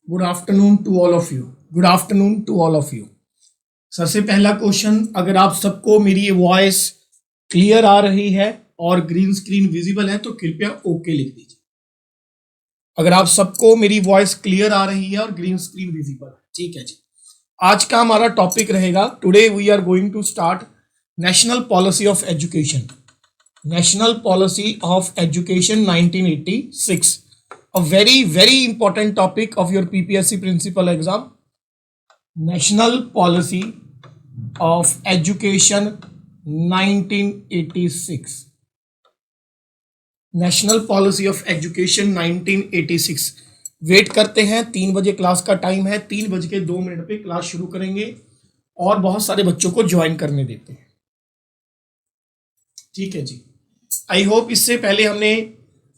Good afternoon to all of you. Good afternoon to all of you. सबसे पहला question, अगर आप सबको मेरी वॉइस क्लियर आ रही है और ग्रीन स्क्रीन विजिबल है तो कृपया ओके लिख दीजिए। अगर आप सबको मेरी वॉइस क्लियर आ रही है और ग्रीन स्क्रीन विजिबल है, ठीक है जी। आज का हमारा टॉपिक रहेगा, today we are going to start national policy of education. National policy of education 1986, a very important topic of your PPSC principal exam. National Policy of Education 1986. National policy of education 1986। Wait करते हैं, 3 बजे class का time है, 3:02 पे class शुरू करेंगे और बहुत सारे बच्चों को ज्वाइन करने देते हैं, ठीक है जी। आई होप इससे पहले हमने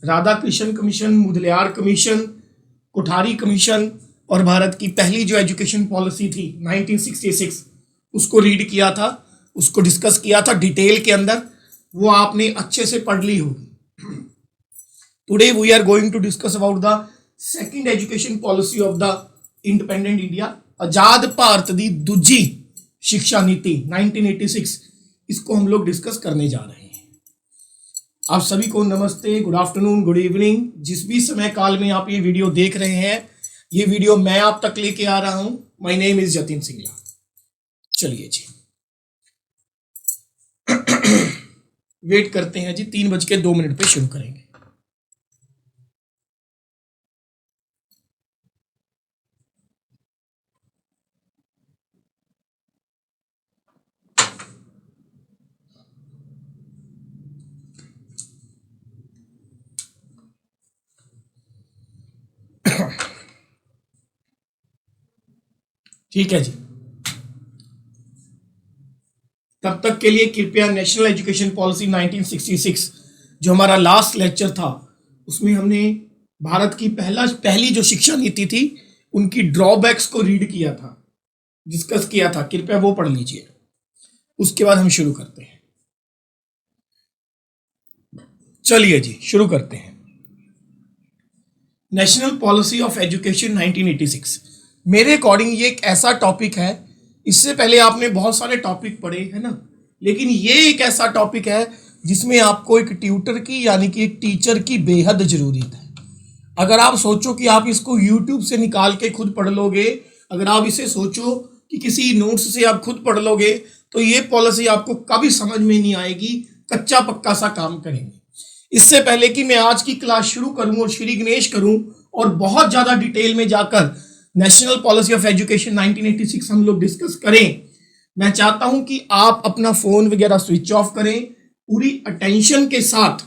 Radha Krishna commission, Mudaliar commission, Kothari commission और भारत की पहली जो एजुकेशन पॉलिसी थी 1966 उसको रीड किया था, उसको डिस्कस किया था डिटेल के अंदर, वो आपने अच्छे से पढ़ ली होगी। Today we are going to discuss about the second education policy of the independent India, आजाद भारत दी दूजी शिक्षा नीति 1986। इसको हम लोग डिस्कस करने जा रहे हैं। आप सभी को नमस्ते, गुड आफ्टरनून, गुड इवनिंग। जिस भी समय काल में आप ये वीडियो देख रहे हैं, ये वीडियो मैं आप तक लेके आ रहा हूं। My name is Jatin Singla. चलिए जी, वेट करते हैं जी, 3:02 पे शुरू करेंगे। ठीक है जी, तब तक के लिए कृपया नेशनल एजुकेशन पॉलिसी 1966 जो हमारा लास्ट लेक्चर था, उसमें हमने भारत की पहली जो शिक्षा नीति थी उनकी ड्रॉबैक्स को रीड किया था, डिस्कस किया था, कृपया वो पढ़ लीजिए। उसके बाद हम शुरू करते हैं। चलिए जी, शुरू करते हैं। नेशनल पॉलिसी ऑफ एजुकेशन 1986 मेरे अकॉर्डिंग ये एक ऐसा टॉपिक है, इससे पहले आपने बहुत सारे टॉपिक पढ़े है ना, लेकिन ये एक ऐसा टॉपिक है जिसमें आपको एक ट्यूटर की यानी कि एक टीचर की बेहद जरूरत है। अगर आप सोचो कि आप इसको यूट्यूब से निकाल के खुद पढ़ लोगे, अगर आप इसे सोचो कि किसी नोट्स से आप खुद पढ़ लोगे, तो ये पॉलिसी आपको कभी समझ में नहीं आएगी, कच्चा पक्का सा काम करेंगे। इससे पहले कि मैं आज की क्लास शुरू करूं और श्री गणेश करूं और बहुत ज्यादा डिटेल में जाकर नेशनल पॉलिसी ऑफ एजुकेशन 1986 हम लोग डिस्कस करें, मैं चाहता हूं कि आप अपना फोन वगैरह स्विच ऑफ करें, पूरी अटेंशन के साथ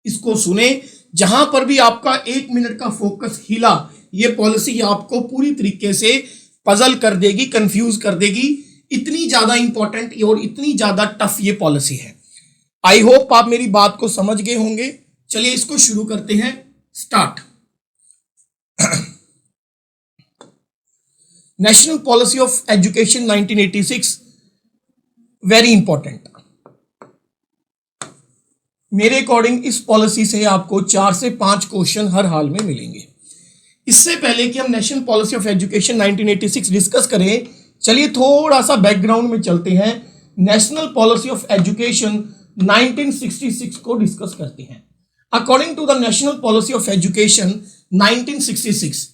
इसको सुने। जहां पर भी आपका 1 मिनट का फोकस हिला, ये पॉलिसी आपको पूरी तरीके से पजल कर देगी, कंफ्यूज कर देगी। इतनी ज्यादा इंपॉर्टेंट और इतनी ज्यादा टफ ये पॉलिसी है। आई होप आप मेरी बात को समझ गए होंगे। चलिए इसको शुरू करते हैं, start. National policy of education 1986 very important. मेरे अकॉर्डिंग इस पॉलिसी से आपको 4 से 5 क्वेश्चन हर हाल में मिलेंगे। इससे पहले कि हम national policy of education 1986 discuss करें, चलिए थोड़ा सा बैकग्राउंड में चलते हैं। नेशनल पॉलिसी ऑफ एजुकेशन 1966 को डिस्कस करते हैं। According to the national policy of education 1966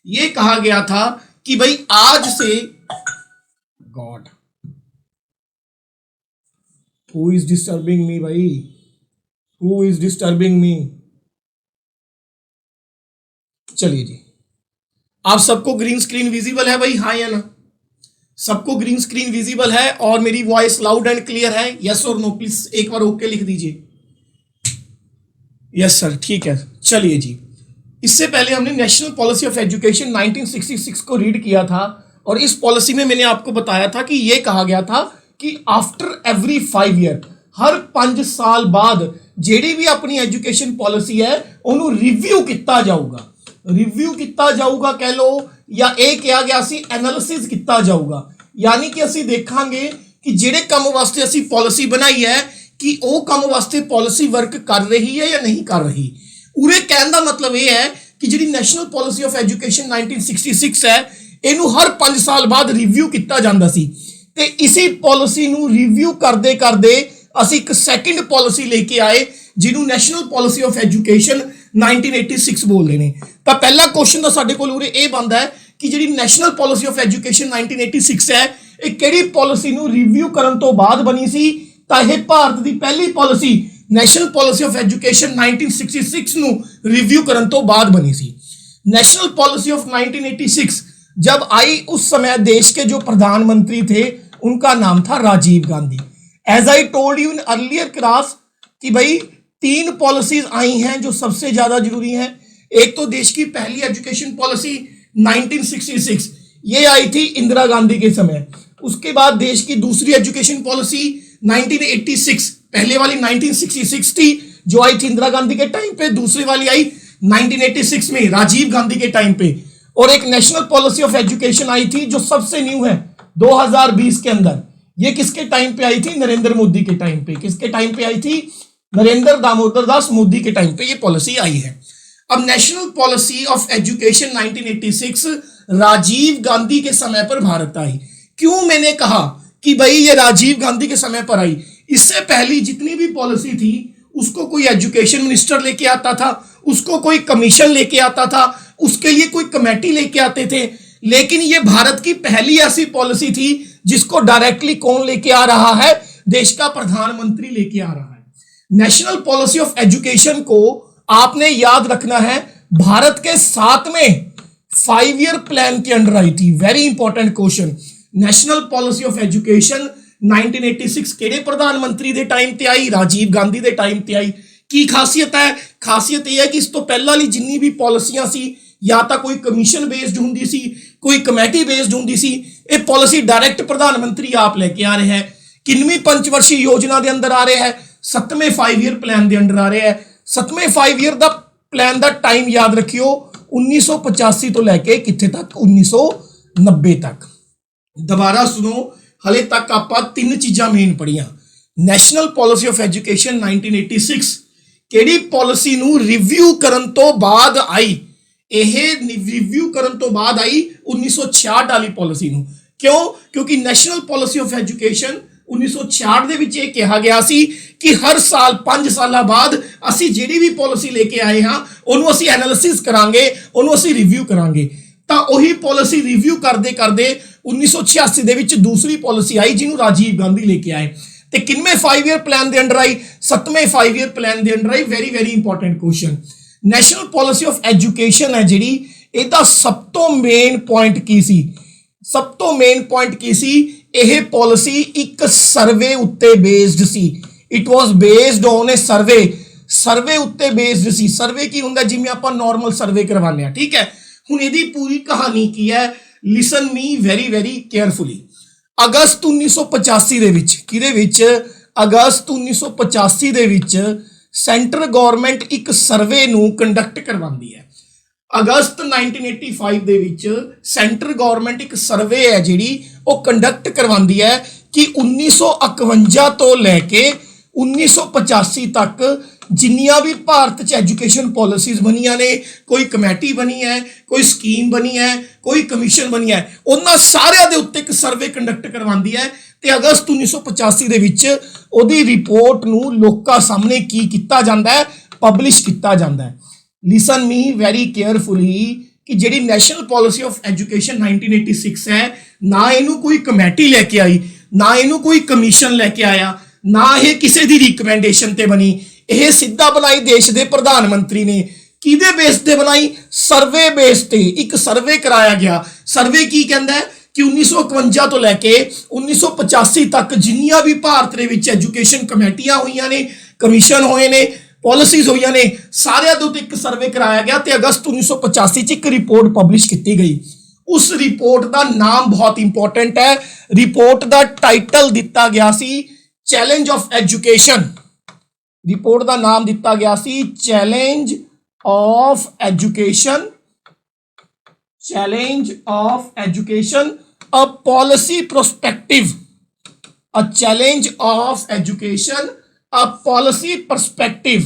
ये कहा गया था कि भाई आज से god who is disturbing me, भाई हु इज डिस्टर्बिंग मी। चलिए जी, आप सबको ग्रीन स्क्रीन विजिबल है भाई, हाँ या ना? सबको ग्रीन स्क्रीन विजिबल है और मेरी वॉइस लाउड एंड क्लियर है? यस और नो प्लीज एक बार ओके लिख दीजिए। यस सर, ठीक है। चलिए जी, इससे पहले हमने नेशनल पॉलिसी ऑफ एजुकेशन 1966 को रीड किया था और इस पॉलिसी में मैंने आपको बताया था कि यह कहा गया था कि आफ्टर एवरी 5 ईयर, हर 5 साल बाद ਜਿਹੜੀ भी अपनी एजुकेशन पॉलिसी है उन्होंने रिव्यू किया जाऊगा। रिव्यू किया जाऊगा कह लो, या एक कहा गया सी एनालिसिस किया जाऊगा। यानी कि ਅਸੀਂ ਦੇਖਾਂਗੇ कि ਜਿਹੜੇ ਕੰਮ ਵਾਸਤੇ ਅਸੀਂ पॉलिसी बनाई है कि वो ਕੰਮ ਵਾਸਤੇ पॉलिसी वर्क कर रही है या नहीं कर रही। उरे कहने का मतलब यह है ਕਿ ਜਿਹੜੀ ਨੈਸ਼ਨਲ ਪਾਲਿਸੀ ਆਫ ਐਜੂਕੇਸ਼ਨ 1966 ਹੈ ਇਹਨੂੰ ਹਰ 5 ਸਾਲ ਬਾਅਦ ਰਿਵਿਊ ਕੀਤਾ ਜਾਂਦਾ ਸੀ ਤੇ ਇਸੇ ਪਾਲਿਸੀ ਨੂੰ ਰਿਵਿਊ ਕਰਦੇ ਕਰਦੇ ਅਸੀਂ ਇੱਕ ਸੈਕਿੰਡ ਪਾਲਿਸੀ ਲੈ ਕੇ ਆਏ ਜਿਹਨੂੰ ਨੈਸ਼ਨਲ ਪਾਲਿਸੀ ਆਫ ਐਜੂਕੇਸ਼ਨ 1986 ਬੋਲਦੇ ਨੇ। ਤਾਂ ਪਹਿਲਾ ਕੁਐਸਚਨ ਤਾਂ ਸਾਡੇ ਕੋਲ ਉਰੇ ਇਹ ਬਣਦਾ ਹੈ ਕਿ ਜਿਹੜੀ ਨੈਸ਼ਨਲ ਪਾਲਿਸੀ ਆਫ ਐਜੂਕੇਸ਼ਨ 1986 ਹੈ ਇਹ ਕਿਹੜੀ ਪਾਲਿਸੀ ਨੂੰ ਰਿਵਿਊ ਕਰਨ ਤੋਂ ਬਾਅਦ ਬਣੀ ਸੀ? ਤਾਂ ਇਹ ਭਾਰਤ ਦੀ ਪਹਿਲੀ policy national policy of education 1966 ਨੂੰ रिव्यू करने तो बाद बनी सी। नेशनल पॉलिसी ऑफ 1986 जब आई उस समय देश के जो प्रधानमंत्री थे उनका नाम था Rajiv Gandhi. As I told you in earlier class कि भाई 3 पॉलिसीज आई हैं जो सबसे ज्यादा जरूरी हैं। एक तो देश की पहली एजुकेशन पॉलिसी 1966 ये आई थी इंदिरा गांधी के समय। उसके बाद देश की दूसरी एजुकेशन पॉलिसी 1986 पहले वाली 1966 थी जो आई थी इंदिरा गांधी के टाइम पे, दूसरी वाली आई 1986 में राजीव गांधी के टाइम पे, और एक national policy of education I थी जो सबसे न्यू है 2020 के अंदर। ये किसके टाइम पे आई थी? नरेंद्र मोदी के टाइम पे। किसके टाइम पे आई थी? नरेंद्र दामोदर दास मोदी के टाइम पे ये पॉलिसी आई है। अब national policy of education 1986 Rajiv Gandhi के समय पर भारत आई। क्यों मैंने कहा कि भाई ये राजीव गांधी के समय पर आई? इससे पहली जितनी भी पॉलिसी थी उसको कोई एजुकेशन मिनिस्टर लेके आता था, उसको कोई कमीशन लेके आता था, उसके लिए कोई कमेटी लेके आते थे, लेकिन ये भारत की पहली ऐसी पॉलिसी थी जिसको डायरेक्टली कौन लेके आ रहा है? देश का प्रधानमंत्री लेके आ रहा है। नेशनल पॉलिसी ऑफ एजुकेशन को आपने याद रखना है भारत के 7वें 5 ईयर प्लान के अंडर आई थी। Very important question. National policy of education 1986 ਕਿਹੜੇ ਪ੍ਰਧਾਨਮੰਤਰੀ ਦੇ ਟਾਈਮ ਤੇ ਆਈ? ਰਾਜੀਵ ਗਾਂਧੀ ਦੇ ਟਾਈਮ ਤੇ ਆਈ। ਕੀ ਖਾਸੀਅਤ ਹੈ? ਖਾਸੀਅਤ ਇਹ ਹੈ ਕਿ ਇਸ ਤੋਂ ਪਹਿਲਾਂ ਵਾਲੀ ਜਿੰਨੀ ਵੀ ਪਾਲਿਸੀਆਂ ਸੀ ਜਾਂ ਤਾਂ ਕੋਈ ਕਮਿਸ਼ਨ ਬੇਸਡ ਹੁੰਦੀ ਸੀ, ਕੋਈ ਕਮੇਟੀ ਬੇਸਡ ਹੁੰਦੀ ਸੀ, ਇਹ ਪਾਲਿਸੀ ਡਾਇਰੈਕਟ ਪ੍ਰਧਾਨ ਮੰਤਰੀ ਆਪ ਲੈ ਕੇ ਆ ਰਿਹਾ ਹੈ। ਕਿੰਨਵੀਂ ਪੰਚਵਰਸ਼ੀ ਯੋਜਨਾ ਦੇ ਅੰਦਰ ਆ ਰਿਹਾ ਹੈ? 7ਵੇਂ 5 ਈਅਰ ਪਲਾਨ ਦੇ ਅੰਡਰ ਆ ਰਿਹਾ ਹੈ। 7ਵੇਂ 5 ਈਅਰ ਦਾ ਪਲਾਨ ਦਾ ਟਾਈਮ ਯਾਦ ਰੱਖਿਓ 1985 ਤੋਂ ਲੈ ਕੇ ਕਿੱਥੇ ਤੱਕ? 1990 ਤੱਕ। ਦੁਬਾਰਾ ਸੁਣੋ, ਹਲੇ ਤੱਕ ਆਪਾਂ 3 ਚੀਜ਼ਾਂ ਮੇਨ ਪੜੀਆਂ। ਨੈਸ਼ਨਲ ਪਾਲਿਸੀ ਆਫ ਐਜੂਕੇਸ਼ਨ 1986 ਕਿਹੜੀ ਪਾਲਿਸੀ ਨੂੰ ਰਿਵਿਊ ਕਰਨ ਤੋਂ ਬਾਅਦ ਆਈ? ਇਹ ਰਿਵਿਊ ਕਰਨ ਤੋਂ ਬਾਅਦ ਆਈ 1966 ਵਾਲੀ ਪਾਲਿਸੀ ਨੂੰ। ਕਿਉਂ? ਕਿਉਂਕਿ ਨੈਸ਼ਨਲ ਪਾਲਿਸੀ ਆਫ ਐਜੂਕੇਸ਼ਨ 1966 ਦੇ ਵਿੱਚ ਇਹ ਕਿਹਾ ਗਿਆ ਸੀ ਕਿ ਹਰ ਸਾਲ 5 ਸਾਲਾਂ ਬਾਅਦ ਅਸੀਂ ਜਿਹੜੀ ਵੀ ਪਾਲਿਸੀ ਲੈ ਕੇ ਆਏ ਹਾਂ ਉਹਨੂੰ ਅਸੀਂ ਐਨਾਲਿਸਿਸ ਕਰਾਂਗੇ, ਉਹਨੂੰ ਅਸੀਂ ਰਿਵਿਊ ਕਰਾਂਗੇ। ਤਾਂ ਉਹੀ ਪਾਲਿਸੀ ਰਿਵਿਊ ਕਰਦੇ ਕਰਦੇ 1986 ਦੇ ਵਿੱਚ ਦੂਸਰੀ ਪਾਲਿਸੀ ਆਈ ਜਿਹਨੂੰ ਰਾਜੀਵ ਗਾਂਧੀ ਲੈ ਕੇ ਆਏ ਤੇ ਕਿੰਨਵੇਂ 5 ਈਅਰ ਪਲਾਨ ਦੇ ਅੰਡਰ ਆਈ? 7ਵੇਂ 5 ਈਅਰ ਪਲਾਨ ਦੇ under eye. Very very important question. National policy of education ਹੈ ਜਿਹੜੀ, ਇਹਦਾ ਸਭ ਤੋਂ ਮੇਨ ਪੁਆਇੰਟ ਕੀ ਸੀ? ਸਭ ਤੋਂ ਮੇਨ ਪੁਆਇੰਟ ਕੀ ਸੀ? ਇਹ ਪਾਲਿਸੀ ਇੱਕ ਸਰਵੇ ਉੱਤੇ ਬੇਸਡ ਸੀ। It was based on a survey ਉੱਤੇ ਬੇਸਡ ਸੀ। ਸਰਵੇ ਕੀ ਹੁੰਦਾ? ਜਿਵੇਂ ਆਪਾਂ ਨਾਰਮਲ ਸਰਵੇ ਕਰਵਾਉਂਦੇ ਆ, ਠੀਕ ਹੈ। ਹੁਣ ਇਹਦੀ ਪੂਰੀ ਕਹਾਣੀ ਕੀ ਹੈ? ਲਿਸਨ ਮੀ ਵੈਰੀ ਵੈਰੀ ਕੇਅਰਫੁਲੀ। ਅਗਸਤ 1985 ਦੇ ਵਿੱਚ, ਕਿਹਦੇ ਵਿੱਚ? ਅਗਸਤ 1985 ਦੇ ਵਿੱਚ ਸੈਂਟਰ ਗਵਰਨਮੈਂਟ ਇੱਕ ਸਰਵੇ ਨੂੰ ਕੰਡਕਟ ਕਰਵਾਉਂਦੀ ਹੈ। ਅਗਸਤ 1985 ਦੇ ਵਿੱਚ ਸੈਂਟਰ ਗਵਰਨਮੈਂਟ ਇੱਕ ਸਰਵੇ ਹੈ ਜਿਹੜੀ ਉਹ ਕੰਡਕਟ ਕਰਵਾਉਂਦੀ ਹੈ ਕਿ 1951 ਤੋਂ ਲੈ ਕੇ 1985 ਤੱਕ ਜਿੰਨੀਆਂ ਵੀ ਭਾਰਤ 'ਚ ਐਜੂਕੇਸ਼ਨ ਪਾਲਿਸੀਜ਼ ਬਣੀਆਂ ਨੇ, ਕੋਈ ਕਮੇਟੀ ਬਣੀ ਹੈ, ਕੋਈ ਸਕੀਮ ਬਣੀ ਹੈ, ਕੋਈ ਕਮਿਸ਼ਨ ਬਣੀ ਹੈ, ਉਹਨਾਂ ਸਾਰਿਆਂ ਦੇ ਉੱਤੇ ਇੱਕ ਸਰਵੇ ਕੰਡਕਟ ਕਰਵਾਉਂਦੀ ਹੈ ਤੇ ਅਗਸਤ 1985 ਦੇ ਵਿੱਚ ਉਹਦੀ ਰਿਪੋਰਟ ਨੂੰ ਲੋਕਾਂ ਸਾਹਮਣੇ ਕੀ ਕੀਤਾ ਜਾਂਦਾ ਹੈ? ਪਬਲਿਸ਼ ਕੀਤਾ ਜਾਂਦਾ ਹੈ। ਲਿਸਨ ਮੀ ਵੈਰੀ ਕੇਅਰਫੁਲੀ ਕਿ ਜਿਹੜੀ ਨੈਸ਼ਨਲ ਪਾਲਿਸੀ ਆਫ ਐਜੂਕੇਸ਼ਨ 1986 ਹੈ, ਨਾ ਇਹਨੂੰ ਕੋਈ ਕਮੇਟੀ ਲੈ ਕੇ ਆਈ, ਨਾ ਇਹਨੂੰ ਕੋਈ ਕਮਿਸ਼ਨ ਲੈ ਕੇ ਆਇਆ, ਨਾ ਇਹ ਕਿਸੇ ਦੀ ਰਿਕਮੈਂਡੇਸ਼ਨ ਤੇ ਬਣੀ। ਇਹ ਸਿੱਧਾ ਬਣਾਈ ਦੇਸ਼ ਦੇ ਪ੍ਰਧਾਨ ਮੰਤਰੀ ਨੇ। ਕਿਹਦੇ ਬੇਸ ਤੇ ਬਣਾਈ? ਸਰਵੇ ਬੇਸ ਤੇ ਇੱਕ ਸਰਵੇ ਕਰਾਇਆ ਗਿਆ। ਸਰਵੇ ਕੀ ਕਹਿੰਦਾ ਹੈ ਕਿ 1951 ਤੋਂ ਲੈ ਕੇ 1985 ਤੱਕ ਜਿੰਨੀਆਂ ਵੀ ਭਾਰਤ ਦੇ ਵਿੱਚ ਐਜੂਕੇਸ਼ਨ ਕਮੇਟੀਆਂ ਹੋਈਆਂ ਨੇ, ਕਮਿਸ਼ਨ ਹੋਏ ਨੇ, ਪਾਲਿਸੀਜ਼ ਹੋਈਆਂ ਨੇ, ਸਾਰਿਆਂ ਦੇ ਉੱਤੇ ਇੱਕ ਸਰਵੇ ਕਰਾਇਆ ਗਿਆ ਤੇ ਅਗਸਤ 1985 ਚ ਇੱਕ ਰਿਪੋਰਟ ਪਬਲਿਸ਼ ਕੀਤੀ ਗਈ। ਉਸ ਰਿਪੋਰਟ ਦਾ ਨਾਮ ਬਹੁਤ ਇੰਪੋਰਟੈਂਟ ਹੈ। ਰਿਪੋਰਟ ਦਾ ਟਾਈਟਲ ਦਿੱਤਾ ਗਿਆ ਸੀ ਚੈਲੰਜ ਆਫ ਐਜੂਕੇਸ਼ਨ। ਰਿਪੋਰਟ ਦਾ ਨਾਮ ਦਿੱਤਾ ਗਿਆ ਸੀ challenge of education. Challenge of education, a policy perspective। a challenge of education, a policy perspective।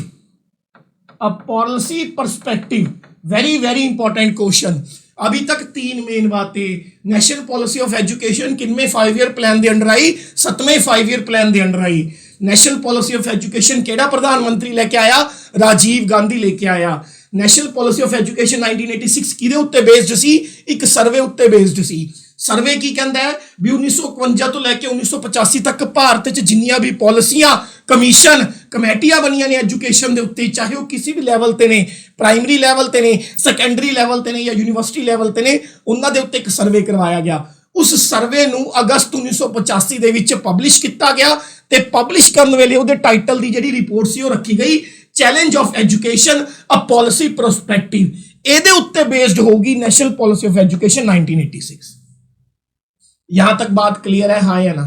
a policy perspective very very important question. अभी तक 3 मेन बातें। नेशनल पॉलिसी ऑफ एजुकेशन किनमें 5 year plan दे अंडर आई? 7वें 5 year plan दे under आई। National policy of education केड़ा प्रधानमंत्री लेके आया? राजीव गांधी लेके आया। नेशनल पॉलिसी ऑफ एजुकेशन 1986 किहदे उत्ते बेस्ड सी? एक सर्वे उत्ते बेस्ड सी। सर्वे की कहता है भी 1951 तो लैके 1985 तक भारत च जिन्नियां भी पॉलिसियां, कमीशन, कमेटियां बनियां ने एजुकेशन दे उत्ते, चाहे वो किसी भी लैवल ते ने, प्राइमरी लैवल ते ने, सैकेंडरी लैवल ते ने या यूनिवर्सिटी लैवल ते ने, उन्हां दे उत्ते एक सर्वे करवाया गया। उस सर्वे नूं अगस्त 1985 दे विच पब्लिश किया गया ते पब्लिश करन वेले उहदे टाइटल दी जिहड़ी रिपोर्ट सी वो रखी गई challenge of education a policy prospective. ਇਹਦੇ ਉੱਤੇ बेस्ड होगी नेशनल पॉलिसी ऑफ एजुकेशन 1986। यहां तक बात क्लियर है, हाँ या ना?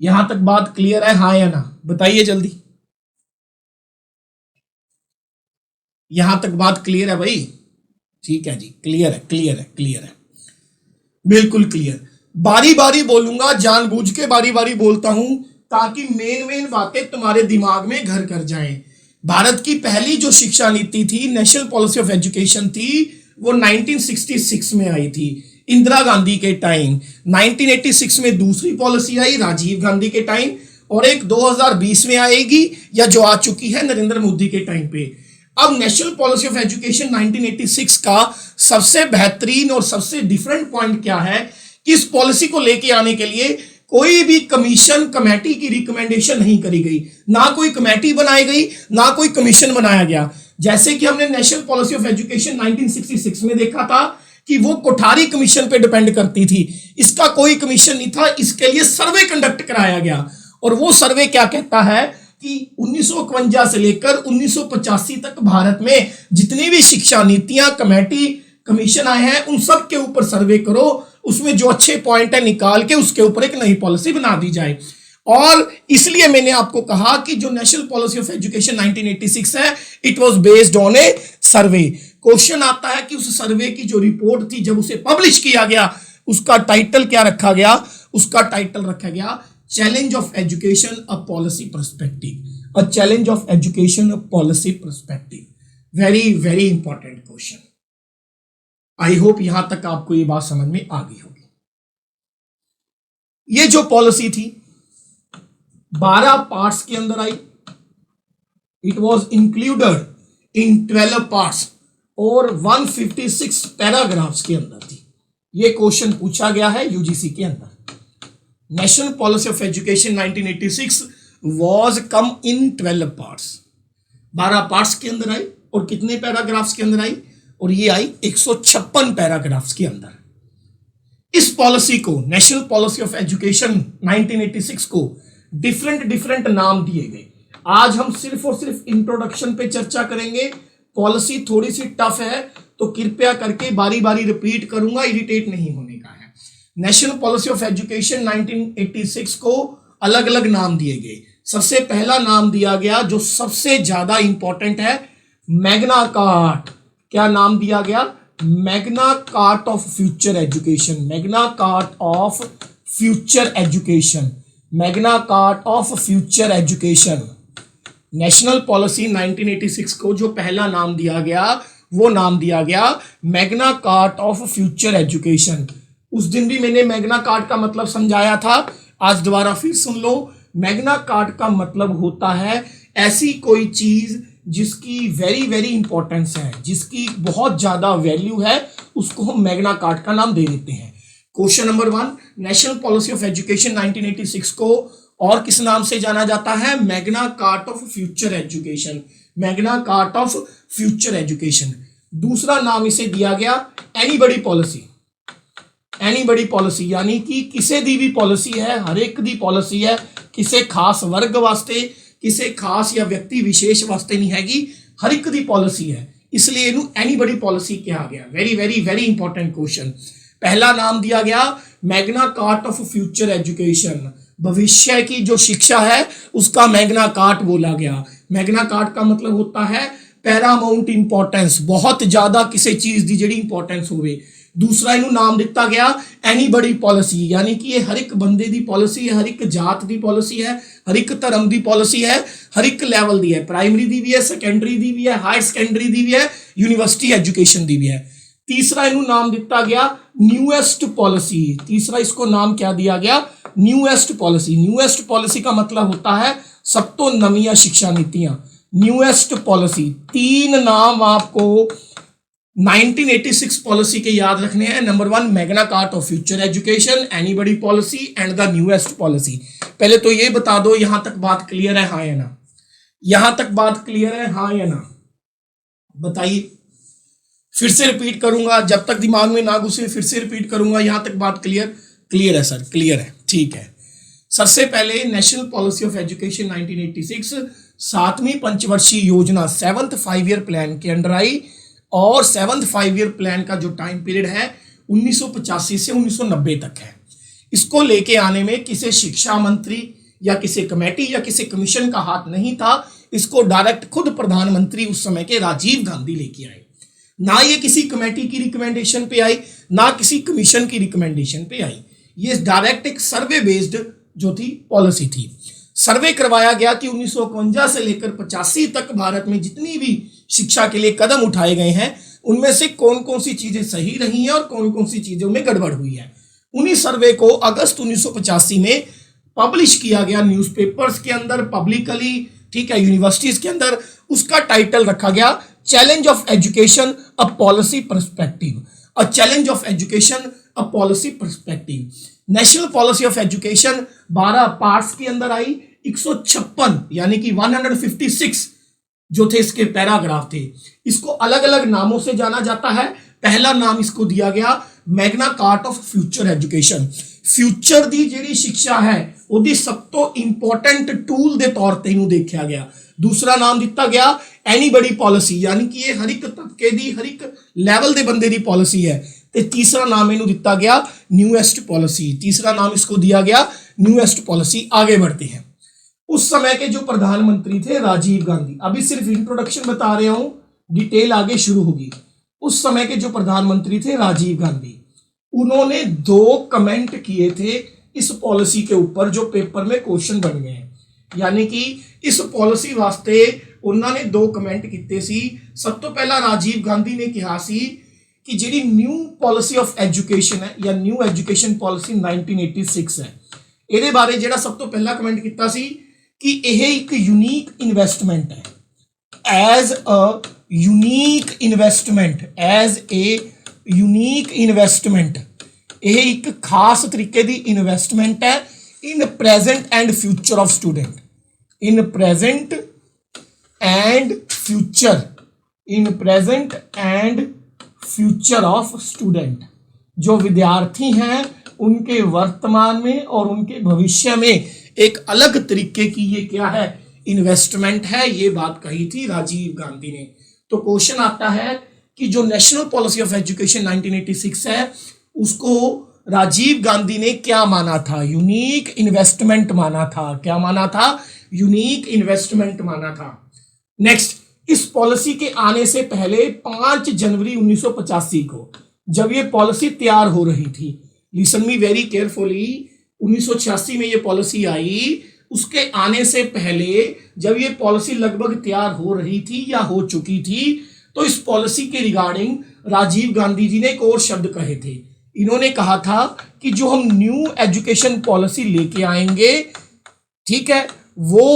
यहां तक बात क्लियर है, हाँ या ना? बताइए जल्दी। यहां तक बात क्लियर है भाई? ठीक है जी, क्लियर है, क्लियर है, क्लियर है, बिल्कुल क्लियर। बारी बारी बोलूंगा, जानबूझ के बारी बारी बोलता हूं ताकि मेन मेन बातें तुम्हारे दिमाग में घर कर जाएं। भारत की पहली जो शिक्षा नीति थी, नेशनल पॉलिसी ऑफ एजुकेशन थी, वो 1966 में आई थी, इंदिरा गांधी के टाइम। 1986 में दूसरी पॉलिसी आई राजीव गांधी के टाइम, और एक 2020 में आएगी या जो आ चुकी है नरेंद्र मोदी के टाइम पे। अब नेशनल पॉलिसी ऑफ एजुकेशन 1986 का सबसे बेहतरीन और सबसे डिफरेंट पॉइंट क्या है कि इस पॉलिसी को लेके आने के लिए कोई भी कमीशन कमेटी की रिकमेंडेशन नहीं करी गई, ना कोई कमेटी बनाई गई, ना कोई कमीशन बनाया गया। जैसे कि हमने नेशनल पॉलिसी ऑफ एजुकेशन 1966 में देखा था कि वो कोठारी कमीशन पे डिपेंड करती थी, इसका कोई कमीशन नहीं था। इसके लिए सर्वे कंडक्ट कराया गया, और वो सर्वे क्या कहता है कि 1951 से लेकर 1985 तक भारत में जितनी भी शिक्षा नीतियां, कमेटी, कमीशन आए हैं, उन सब के ऊपर सर्वे करो, उसमें जो अच्छे पॉइंट है निकाल के उसके ऊपर एक नई पॉलिसी बना दी जाए। और इसलिए मैंने आपको कहा कि जो नेशनल पॉलिसी ऑफ एजुकेशन 1986 है, it was based on A survey. Question आता है कि उस सर्वे की जो रिपोर्ट थी, जब उसे पब्लिश किया गया, उसका टाइटल क्या रखा गया? उसका टाइटल रखा गया challenge of education a policy perspective. A challenge of education a policy perspective. Very very important question. I hope यहां तक आपको ये बात समझ में आ गई होगी। ये जो पॉलिसी थी 12 पार्ट्स के अंदर आई। It was included in 12 parts और 156 पैराग्राफ्स के अंदर थी। ये क्वेश्चन पूछा गया है यूजीसी के अंदर। National policy of education 1986 was come in 12 parts. 12 parts के अंदर आई और कितने पैराग्राफ्स के अंदर आई? और ये आई 156 पैराग्राफ्स के अंदर। इस पॉलिसी को, नेशनल पॉलिसी ऑफ एजुकेशन 1986 को डिफरेंट नाम दिए गए। आज हम सिर्फ और सिर्फ इंट्रोडक्शन पे चर्चा करेंगे। पॉलिसी थोड़ी सी टफ है तो कृपया करके बारी बारी रिपीट करूंगा, इरिटेट नहीं होने का है। नेशनल पॉलिसी ऑफ एजुकेशन 1986 को अलग अलग नाम दिए गए। सबसे पहला नाम दिया गया जो सबसे ज्यादा इंपॉर्टेंट है, मैग्ना कार्ट। क्या नाम दिया गया? Magna Carta of future education. Magna Carta of future education. Magna Carta of future education. National policy 1986 को जो पहला नाम दिया गया, वो नाम दिया गया Magna Carta of future education. उस दिन भी मैंने मैग्ना कार्ट का मतलब समझाया था, आज दोबारा फिर सुन लो। मैग्ना कार्ट का मतलब होता है ऐसी कोई चीज जिसकी वेरी वेरी इंपॉर्टेंस है, जिसकी बहुत ज्यादा वैल्यू है, उसको हम मैग्ना कार्ट का नाम दे देते हैं। Question number 1, national policy of education 1986 को और किस नाम से जाना जाता है? Magna Carta of future education. Magna Carta of future education. दूसरा नाम इसे दिया गया एनीबडी पॉलिसी। एनीबडी पॉलिसी यानी कि किसी दी भी पॉलिसी है, हर एक दी पॉलिसी है, किसी खास वर्ग वास्ते, किसी खास या व्यक्ति विशेष वास्ते नहीं हैगी, हर एक दी पॉलिसी है, इसलिए इनू एनीबडी पॉलिसी कहा गया। Very very very important question. पहला नाम दिया गया Magna Carta of future education. भविष्य की जो शिक्षा है उसका मैग्ना कार्ट बोला गया। मैग्ना कार्ट का मतलब होता है पैरामाउंट इंपॉर्टेंस, बहुत ज्यादा किसी चीज की जिहड़ी इंपॉर्टेंस होवे। दूसरा इनू नाम दिता गया एनीबडी पॉलिसी, यानी कि ये हर एक बंदे दी पॉलिसी है, हर एक जात दी पॉलिसी है, हर एक धर्म दी पॉलिसी है, हर एक लैवल दी है, प्राइमरी दी भी है, सैकेंडरी दी भी है, हायर सैकेंडरी दी भी है, यूनिवर्सिटी एजुकेशन दी भी है। तीसरा इनू नाम दिता गया न्यूएस्ट पॉलिसी। तीसरा इसको नाम क्या दिया गया? Newest policy. न्यूएस्ट पॉलिसी का मतलब होता है सब तो नवीं शिक्षा नीतियां। न्यूएस्ट पॉलिसी, तीन नाम आपको 1986 पॉलिसी के याद रखने हैं। Number 1 Magna Carta of future education, anybody policy and the newest policy. पहले तो ये बता दो, यहां तक बात क्लियर है, हाँ या ना? यहां तक बात क्लियर है, हाँ या ना? बताइए। फिर से रिपीट करूंगा, जब तक दिमाग में ना घुसे फिर से रिपीट करूंगा। यहां तक बात क्लियर? क्लियर है सर, क्लियर है, ठीक है। सबसे पहले नेशनल पॉलिसी ऑफ एजुकेशन 1986 सातवीं पंचवर्षीय योजना 7th 5 ईयर प्लान के अंडर आई, और 7th 5 ईयर प्लान का जो टाइम पीरियड है 1985 से 1990 तक है। इसको लेके आने में किसी शिक्षा मंत्री या किसी कमेटी या किसी कमीशन का हाथ नहीं था। इसको डायरेक्ट खुद प्रधानमंत्री उस समय के राजीव गांधी लेके आए। ना ये किसी कमेटी की रिकमेंडेशन पे आई, ना किसी कमीशन की रिकमेंडेशन पे आई। ये डायरेक्ट एक सर्वे बेस्ड जो थी पॉलिसी थी। सर्वे करवाया गया कि 1951 से लेकर 85 तक भारत में जितनी भी शिक्षा के लिए कदम उठाए गए हैं उनमें से कौन कौन सी चीजें सही रही हैं और कौन कौन सी चीजों में गड़बड़ हुई है। उन्हीं सर्वे को अगस्त 1985 में पब्लिश किया गया न्यूज़पेपर्स के अंदर, पब्लिकली, ठीक है, यूनिवर्सिटीज के अंदर। उसका टाइटल रखा गया challenge of education a policy perspective. A challenge of education a policy perspective. National policy of education 12 parts के अंदर आई। 156 यानी कि 156 जो थे इसके पैराग्राफ थे। इसको अलग अलग नामों से जाना जाता है। पहला नाम इसको दिया गया Magna Carta of future education. Future दी ਜਿਹੜੀ शिक्षा है ਉਹਦੀ सब तो इंपॉर्टेंट टूल ਦੇ तौर ਤੇ ਇਹਨੂੰ ਦੇਖਿਆ ਗਿਆ। दूसरा नाम दिता गया एनीबडी पॉलिसी, यानी कि ये हर एक तबके दी, हर एक लैवल के बंदे की पॉलिसी है। ਤੇ तीसरा नाम ਇਹਨੂੰ दिता गया न्यूएस्ट पॉलिसी। तीसरा नाम इसको दिया गया न्यूएस्ट पॉलिसी। आगे बढ़ते हैं। उस समय के जो प्रधानमंत्री थे राजीव गांधी, अभी सिर्फ इंट्रोडक्शन बता रहा हूं, डिटेल आगे शुरू होगी। उस समय के जो प्रधानमंत्री थे राजीव गांधी, उन्होंने 2 कमेंट किए थे इस पॉलिसी के ऊपर जो पेपर में क्वेश्चन बन गए हैं। यानी कि इस पॉलिसी वास्ते उन्होंने 2 कमेंट किए सी। सब तो पहला राजीव गांधी ने कहा सी कि जी न्यू पॉलिसी ऑफ एजुकेशन है या न्यू एजुकेशन पॉलिसी 1986 है, ये बारे जो सब तो पहला कमेंट किया सी कि यह एक यूनीक इन्वेस्टमेंट है। As a unique investment, as a unique investment, यह एक खास तरीके की इन्वेस्टमेंट है in present and future of student. In present and future, in present and future of student. जो विद्यार्थी हैं उनके वर्तमान में और उनके भविष्य में एक अलग तरीके की ये क्या है, इन्वेस्टमेंट है। ये बात कही थी राजीव गांधी ने। तो क्वेश्चन आता है कि जो नेशनल पॉलिसी ऑफ एजुकेशन 1986 है उसको राजीव गांधी ने क्या माना था? यूनिक इन्वेस्टमेंट माना था। क्या माना था? यूनिक इन्वेस्टमेंट माना था। नेक्स्ट, इस पॉलिसी के आने से पहले 5 जनवरी 1985 को जब ये पॉलिसी तैयार हो रही थी, लिसन मी वेरी केयरफुली, 1986 में ये पॉलिसी आई, उसके आने से पहले जब ये पॉलिसी लगभग तैयार हो रही थी या हो चुकी थी, तो इस पॉलिसी के रिगार्डिंग राजीव गांधी जी ने एक और शब्द कहे थे। इन्होंने कहा था कि जो हम न्यू एजुकेशन पॉलिसी लेके आएंगे, ठीक है, वो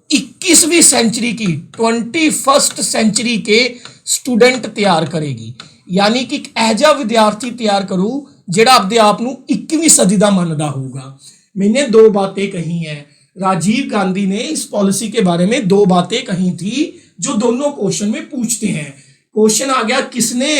21वीं सेंचुरी की, 21st सेंचुरी के स्टूडेंट तैयार करेगी। यानी कि ऐजा विद्यार्थी तैयार करूं जेड़ा अपने आप नूं 21वीं सदी का मानता होगा। मैंने 2 बातें कही हैं। राजीव गांधी ने इस पॉलिसी के बारे में 2 बातें कही थी जो दोनों क्वेश्चन में पूछते हैं। क्वेश्चन आ गया, किसने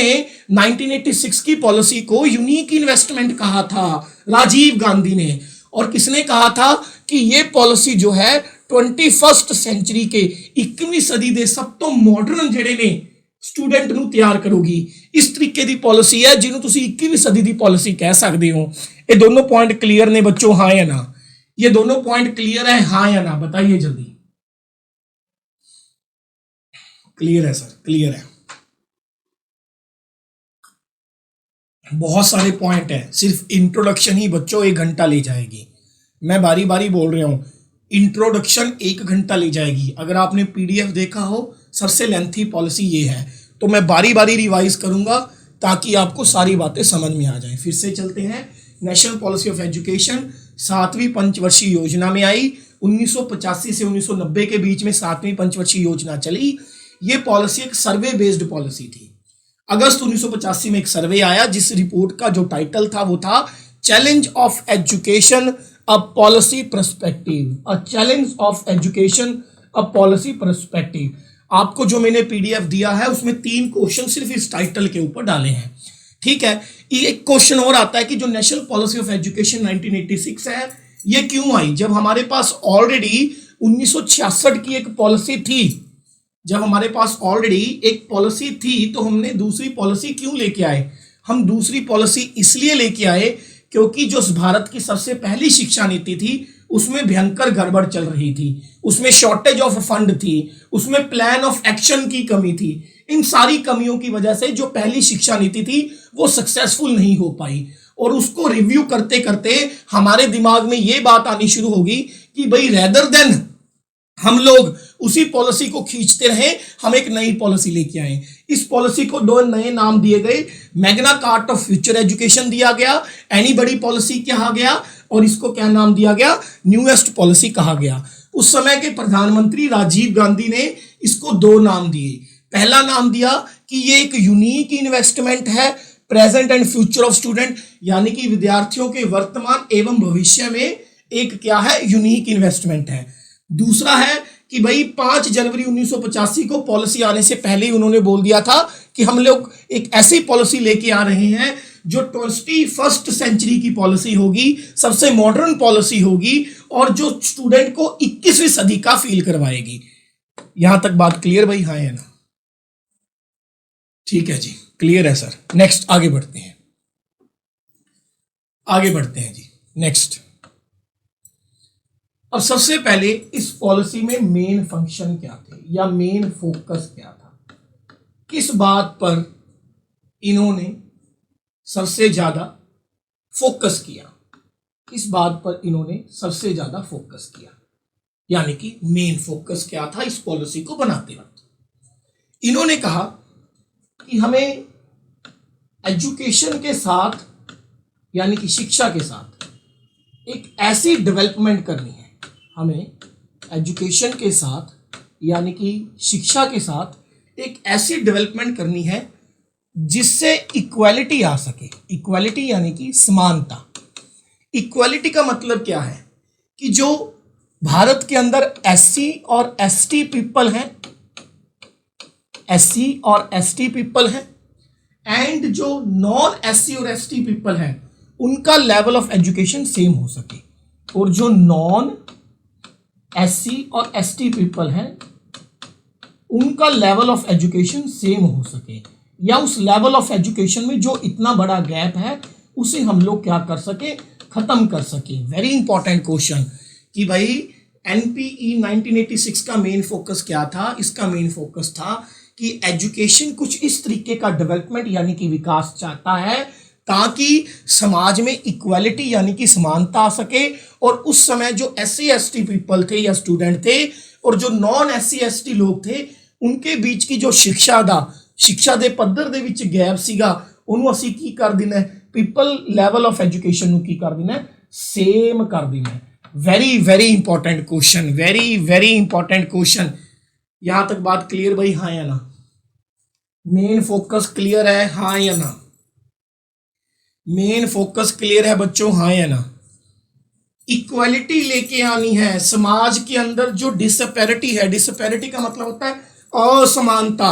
1986 की पॉलिसी को यूनिक इन्वेस्टमेंट कहा था? राजीव गांधी ने। और किसने कहा था कि ये पॉलिसी जो है 21st सेंचुरी के 21वीं सदी के सब तो मॉडर्न जेडे ने स्टूडेंट नूं तैयार करूगी। इस तरीके की पॉलिसी है जिन्हों तुसी 21वीं सदी की पॉलिसी कह सकते हो। ये दोनों पॉइंट क्लियर ने बच्चों, हाँ या ना? ये दोनों पॉइंट क्लियर है, हाँ या ना? बताइए जल्दी। क्लियर है सर, क्लियर है। बहुत सारे पॉइंट हैं, सिर्फ इंट्रोडक्शन ही बच्चों 1 घंटा ले जाएगी। मैं बारी बारी बोल रहा हूँ, इंट्रोडक्शन 1 घंटा ले जाएगी। अगर आपने पीडीएफ देखा हो, सबसे लेंथी पॉलिसी ये है, तो मैं बारी बारी रिवाइज करूंगा ताकि आपको सारी बातें समझ में आ जाए। फिर से चलते हैं। नेशनल पॉलिसी ऑफ एजुकेशन 7वीं पंचवर्षीय योजना में आई। 1985 से 1990 के बीच में 7वीं पंचवर्षीय योजना चली। ये पॉलिसी एक सर्वे बेस्ड पॉलिसी थी। अगस्त 1985 में एक सर्वे आया जिस रिपोर्ट का जो टाइटल था वो था challenge of education a policy perspective. A challenge of education a policy perspective. आपको जो मैंने पीडीएफ दिया है उसमें 3 क्वेश्चन सिर्फ इस टाइटल के ऊपर डाले हैं, ठीक है। एक क्वेश्चन और आता है कि जो नेशनल पॉलिसी ऑफ एजुकेशन 1986 है ये क्यों आई, जब हमारे पास ऑलरेडी 1966 की एक पॉलिसी थी। जब हमारे पास ऑलरेडी एक पॉलिसी थी तो हमने दूसरी पॉलिसी क्यों लेके आए। हम दूसरी पॉलिसी इसलिए लेके आए क्योंकि जो भारत की सबसे पहली शिक्षा नीति थी उसमें भयंकर गड़बड़ चल रही थी, उसमें शॉर्टेज ऑफ फंड थी, उसमें प्लान ऑफ एक्शन की कमी थी। इन सारी कमियों की वजह से जो पहली शिक्षा नीति थी वो सक्सेसफुल नहीं हो पाई, और उसको रिव्यू करते करते हमारे दिमाग में ये बात आनी शुरू होगी कि भाई रेदर देन हम लोग उसी पॉलिसी को खींचते रहे, हम एक नई पॉलिसी लेके आए। इस पॉलिसी को 2 नए नाम दिए गए। Magna Carta of future education दिया गया, एनीबडी पॉलिसी कहा गया, और इसको क्या नाम दिया गया, न्यूएस्ट पॉलिसी कहा गया। उस समय के प्रधानमंत्री राजीव गांधी ने इसको 2 नाम दिए। पहला नाम दिया कि ये एक यूनिक इन्वेस्टमेंट है present and future of student, यानी कि विद्यार्थियों के वर्तमान एवं भविष्य में एक क्या है, यूनिक इन्वेस्टमेंट है। दूसरा है कि भाई 5 जनवरी 1985 को पॉलिसी आने से पहले ही उन्होंने बोल दिया था कि हम लोग एक ऐसी पॉलिसी लेके आ रहे हैं जो 21st सेंचुरी की पॉलिसी होगी, सबसे मॉडर्न पॉलिसी होगी, और जो स्टूडेंट को 21वीं सदी का फील करवाएगी। यहां तक बात क्लियर भाई, हाँ है ना, ठीक है जी, क्लियर है सर। नेक्स्ट आगे बढ़ते हैं, आगे बढ़ते हैं जी, नेक्स्ट। अब सबसे पहले इस पॉलिसी में मेन फंक्शन क्या थे या मेन फोकस क्या था, किस बात पर इन्होंने सबसे ज्यादा फोकस किया, किस बात पर इन्होंने सबसे ज्यादा फोकस किया, यानी कि मेन फोकस क्या था इस पॉलिसी को बनाते वक्त। इन्होंने कहा कि हमें एजुकेशन के साथ यानी कि शिक्षा के साथ एक ऐसी डेवलपमेंट करनी है, हमें एजुकेशन के साथ यानी कि शिक्षा के साथ एक ऐसी डेवलपमेंट करनी है जिससे इक्वालिटी आ सके। इक्वालिटी यानी कि समानता। इक्वालिटी का मतलब क्या है कि जो भारत के अंदर एससी और एसटी पीपल हैं, एससी और एसटी पीपल हैं, एंड जो नॉन एससी और एसटी पीपल हैं उनका लेवल ऑफ एजुकेशन सेम हो सके, और जो नॉन एससी और एसटी पीपल हैं उनका लेवल ऑफ एजुकेशन सेम हो सके, या उस लेवल ऑफ एजुकेशन में जो इतना बड़ा गैप है उसे हम लोग क्या कर सके, खत्म कर सके। वेरी इंपॉर्टेंट क्वेश्चन कि भाई एनपीई 1986 का मेन फोकस क्या था। इसका मेन फोकस था कि एजुकेशन कुछ इस तरीके का डेवलपमेंट यानी कि विकास चाहता है ताकि समाज में इक्वालिटी यानी कि समानता आ सके, और उस समय जो एससी एसटी पीपल थे या स्टूडेंट थे और जो नॉन एससी एसटी लोग थे उनके बीच की जो शिक्षा ਦੇ ਪੱਧਰ ਦੇ ਵਿੱਚ ਗੈਪ ਸੀਗਾ ਉਹਨੂੰ ਅਸੀਂ ਕੀ ਕਰ ਦੇਣਾ, ਪੀਪਲ ਲੈਵਲ ਆਫ ਐਜੂਕੇਸ਼ਨ ਨੂੰ ਕੀ ਕਰ ਦੇਣਾ, ਸੇਮ ਕਰ ਦੇਣਾ। Very very important question, very very important question. यहां तक बात क्लियर भाई, हाँ या ना, मेन फोकस क्लियर है, हाँ या ना, मेन फोकस क्लियर है बच्चों, हाँ या ना। इक्वालिटी लेके आनी है समाज के अंदर। जो डिसपैरिटी है, डिसपैरिटी का मतलब होता है असमानता,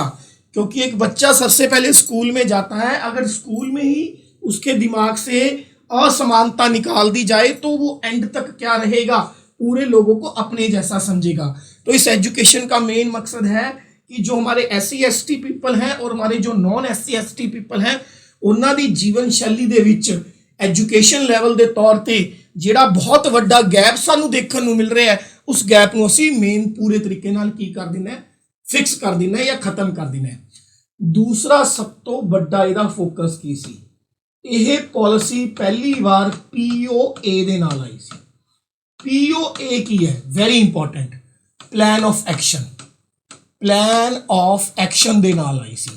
क्योंकि एक बच्चा सबसे पहले स्कूल में जाता है, अगर स्कूल में ही उसके दिमाग से असमानता निकाल दी जाए तो वो एंड तक क्या रहेगा, पूरे लोगों को अपने जैसा समझेगा। तो इस एजुकेशन का मेन मकसद है कि जो हमारे एससी एसटी पीपल हैं और हमारे जो नॉन एससी एसटी पीपल हैं ਉਹਨਾਂ ਦੀ ਜੀਵਨ ਸ਼ੈਲੀ ਦੇ ਵਿੱਚ ਐਜੂਕੇਸ਼ਨ ਲੈਵਲ ਦੇ ਤੌਰ ਤੇ ਜਿਹੜਾ ਬਹੁਤ ਵੱਡਾ ਗੈਪ ਸਾਨੂੰ ਦੇਖਣ ਨੂੰ ਮਿਲ ਰਿਹਾ ਹੈ, ਉਸ ਗੈਪ ਨੂੰ ਅਸੀਂ ਮੇਨ ਪੂਰੇ ਤਰੀਕੇ ਨਾਲ ਕੀ ਕਰ ਦੇਣਾ ਹੈ, ਫਿਕਸ ਕਰ ਦੇਣਾ ਹੈ ਜਾਂ ਖਤਮ ਕਰ ਦੇਣਾ ਹੈ। ਦੂਸਰਾ ਸਭ ਤੋਂ ਵੱਡਾ ਇਹਦਾ ਫੋਕਸ ਕੀ ਸੀ, ਇਹ ਪਾਲਿਸੀ ਪਹਿਲੀ ਵਾਰ POA ਦੇ ਨਾਲ ਆਈ ਸੀ। POA ਕੀ ਹੈ? Very important, plan of action. Plan of action ਦੇ ਨਾਲ ਆਈ ਸੀ।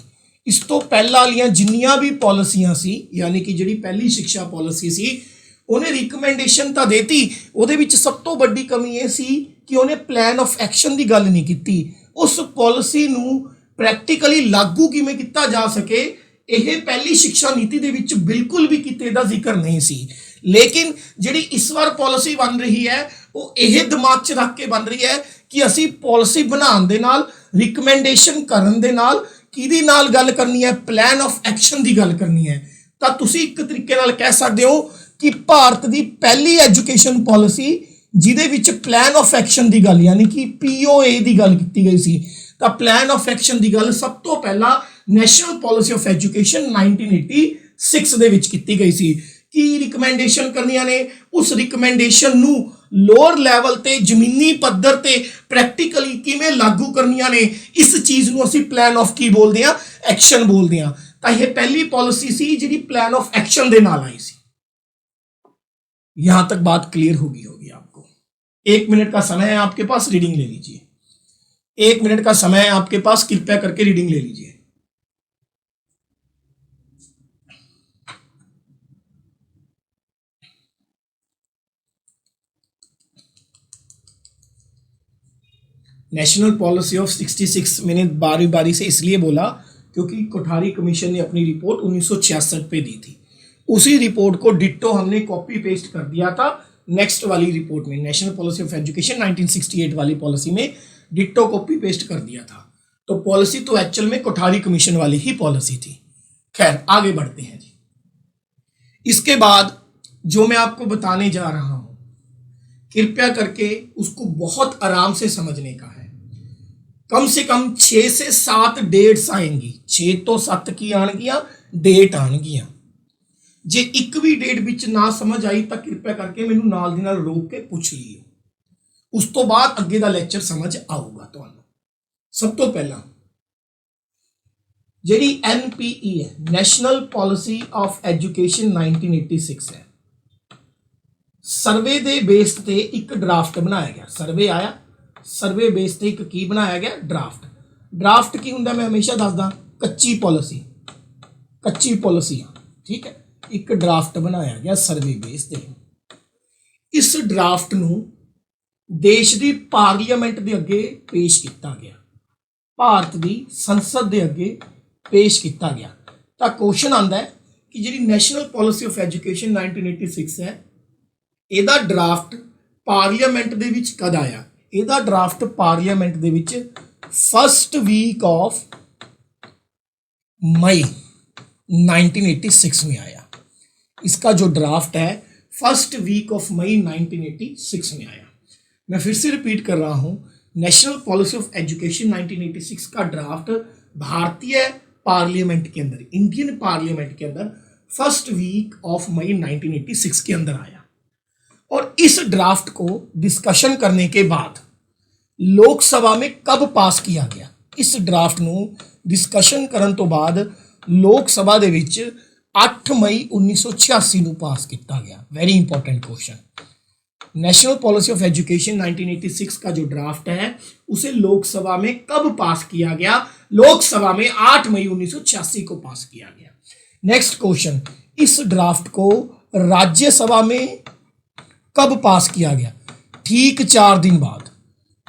ਇਸ ਤੋਂ ਪਹਿਲਾਂ ਵਾਲੀਆਂ ਜਿੰਨੀਆਂ ਵੀ ਪਾਲਿਸੀਆਂ ਸੀ, ਯਾਨੀ ਕਿ ਜਿਹੜੀ ਪਹਿਲੀ ਸਿੱਖਿਆ ਪਾਲਿਸੀ ਸੀ, ਉਹਨੇ ਰਿਕਮੈਂਡੇਸ਼ਨ ਤਾਂ ਦੇਤੀ, ਉਹਦੇ ਵਿੱਚ ਸਭ ਤੋਂ ਵੱਡੀ ਕਮੀ ਇਹ ਸੀ ਕਿ ਉਹਨੇ ਪਲਾਨ ਆਫ ਐਕਸ਼ਨ ਦੀ ਗੱਲ ਨਹੀਂ ਕੀਤੀ। ਉਸ ਪਾਲਿਸੀ ਨੂੰ ਪ੍ਰੈਕਟੀਕਲੀ ਲਾਗੂ ਕਿਵੇਂ ਕੀਤਾ ਜਾ ਸਕੇ, ਇਹ ਪਹਿਲੀ ਸਿੱਖਿਆ ਨੀਤੀ ਦੇ ਵਿੱਚ ਬਿਲਕੁਲ ਵੀ ਕਿਤੇ ਦਾ ਜ਼ਿਕਰ ਨਹੀਂ ਸੀ। ਲੇਕਿਨ ਜਿਹੜੀ ਇਸ ਵਾਰ ਪਾਲਿਸੀ ਬਣ ਰਹੀ ਹੈ, ਉਹ ਇਹ ਦਿਮਾਗ 'ਚ ਰੱਖ ਕੇ ਬਣ ਰਹੀ ਹੈ ਕਿ ਅਸੀਂ ਪਾਲਿਸੀ ਬਣਾਉਣ ਦੇ ਨਾਲ, ਰਿਕਮੈਂਡੇਸ਼ਨ ਕਰਨ ਦੇ ਨਾਲ ਕਿਹਦੀ ਨਾਲ ਗੱਲ ਕਰਨੀ ਹੈ? ਪਲਾਨ ਆਫ ਐਕਸ਼ਨ ਦੀ ਗੱਲ ਕਰਨੀ ਹੈ। ਤਾਂ ਤੁਸੀਂ ਇੱਕ ਤਰੀਕੇ ਨਾਲ ਕਹਿ ਸਕਦੇ ਹੋ ਕਿ ਭਾਰਤ ਦੀ ਪਹਿਲੀ ਐਜੂਕੇਸ਼ਨ ਪਾਲਿਸੀ ਜਿਹਦੇ ਵਿੱਚ ਪਲਾਨ ਆਫ ਐਕਸ਼ਨ ਦੀ ਗੱਲ, ਯਾਨੀ ਕਿ POA ਦੀ ਗੱਲ ਕੀਤੀ ਗਈ ਸੀ। ਤਾਂ ਪਲਾਨ ਆਫ ਐਕਸ਼ਨ ਦੀ ਗੱਲ ਸਭ ਤੋਂ ਪਹਿਲਾਂ ਨੈਸ਼ਨਲ ਪਾਲਿਸੀ ਆਫ ਐਜੂਕੇਸ਼ਨ 1986 ਦੇ ਵਿੱਚ ਕੀਤੀ ਗਈ ਸੀ। ਕੀ ਰਿਕਮੈਂਡੇਸ਼ਨ ਕਰਨੀਆਂ ਨੇ? ਉਸ ਰਿਕਮੈਂਡੇਸ਼ਨ ਨੂੰ ਲੋਅਰ ਲੈਵਲ ਤੇ, ਜ਼ਮੀਨੀ ਪੱਧਰ ਤੇ ਪ੍ਰੈਕਟੀਕਲੀ ਕਿਵੇਂ ਲਾਗੂ ਕਰਨੀਆਂ ਨੇ, ਇਸ ਚੀਜ਼ ਨੂੰ ਅਸੀਂ ਪਲਾਨ ਆਫ ਕੀ बोलते हैं? एक्शन बोलते हैं। ਤਾਂ ਇਹ ਪਹਿਲੀ पॉलिसी सी जी प्लान ऑफ एक्शन ਦੇ ਨਾਲ आई सी। यहां तक बात क्लियर होगी आपको। 1 मिनट का समय है आपके पास, रीडिंग ले लीजिए। 1 मिनट का समय है आपके पास, कृपया करके रीडिंग ले लीजिए। नेशनल पॉलिसी ऑफ 66 मैंने बारी बारी से इसलिए बोला क्योंकि कोठारी कमीशन ने अपनी रिपोर्ट 1966 पे दी थी। उसी रिपोर्ट को डिट्टो हमने कॉपी पेस्ट कर दिया था नेक्स्ट वाली रिपोर्ट में, नेशनल पॉलिसी ऑफ एजुकेशन 1968 वाली पॉलिसी में डिट्टो कॉपी पेस्ट कर दिया था। तो पॉलिसी तो एक्चुअल में कोठारी कमीशन वाली ही पॉलिसी थी। खैर आगे बढ़ते हैं जी। इसके बाद जो मैं आपको बताने जा रहा हूं, कृपया करके उसको बहुत आराम से समझने का है। कम से कम 6 से 7 डेट्स आएंगी। 6 तो 7 की आनगियां, डेट आनगियां। जे एक भी डेट विच ना समझ आई तो कृपया करके मैनू नाल दी नाल रोक के पूछ लियो। उस तो बाद अगे दा लेक्चर समझ आऊगा तुहानू। सब तो पहला जिहड़ी NPE है, नेशनल पॉलिसी ऑफ एजुकेशन 1986 है, सर्वे दे बेस ते एक ड्राफ्ट बनाया गया। सर्वे आया, सर्वे बेस ते एक की बनाया गया? ड्राफ्ट। ड्राफ्ट की हुंदा मैं हमेशा दसदा, कच्ची पॉलिसी, कच्ची पॉलिसी, ठीक है। एक ड्राफ्ट बनाया गया सर्वे बेस ते। इस ड्राफ्ट नूं देश दी पार्लीमेंट दे अगे पेश किया गया, भारत दी संसद दे अगे पेश किया गया। तो क्वेश्चन आंदा है कि जिहड़ी नेशनल पॉलिसी ऑफ एजुकेशन 1986 है, ਇਹਦਾ ड्राफ्ट पार्लीमेंट ਦੇ ਵਿੱਚ कद आया? ਇਹਦਾ ड्राफ्ट पार्लीमेंट ਦੇ ਵਿੱਚ फर्स्ट वीक ऑफ मई 1986 में आया। इसका जो ड्राफ्ट है फर्स्ट वीक ऑफ मई 1986 में आया। मैं फिर से रिपीट कर रहा हूँ, नेशनल पॉलिसी ऑफ एजुकेशन 1986 का ड्राफ्ट भारतीय पार्लियामेंट के अंदर, इंडियन पार्लियामेंट के अंदर फर्स्ट वीक ऑफ मई 1986 के अंदर आया। और इस ड्राफ्ट को डिस्कशन करने के बाद लोकसभा में कब पास किया गया? इस ड्राफ्ट ਨੂੰ डिस्कशन करन तो बाद लोकसभा ਦੇ ਵਿੱਚ 8 मई 1986 ਨੂੰ पास किया गया। Very important question. National policy of education 1986 का जो ड्राफ्ट है उसे लोकसभा में कब पास किया गया? लोकसभा में 8 मई 1986 को पास किया गया। नेक्स्ट क्वेश्चन, इस ड्राफ्ट को राज्यसभा में कब पास किया गया? ठीक 4 दिन बाद,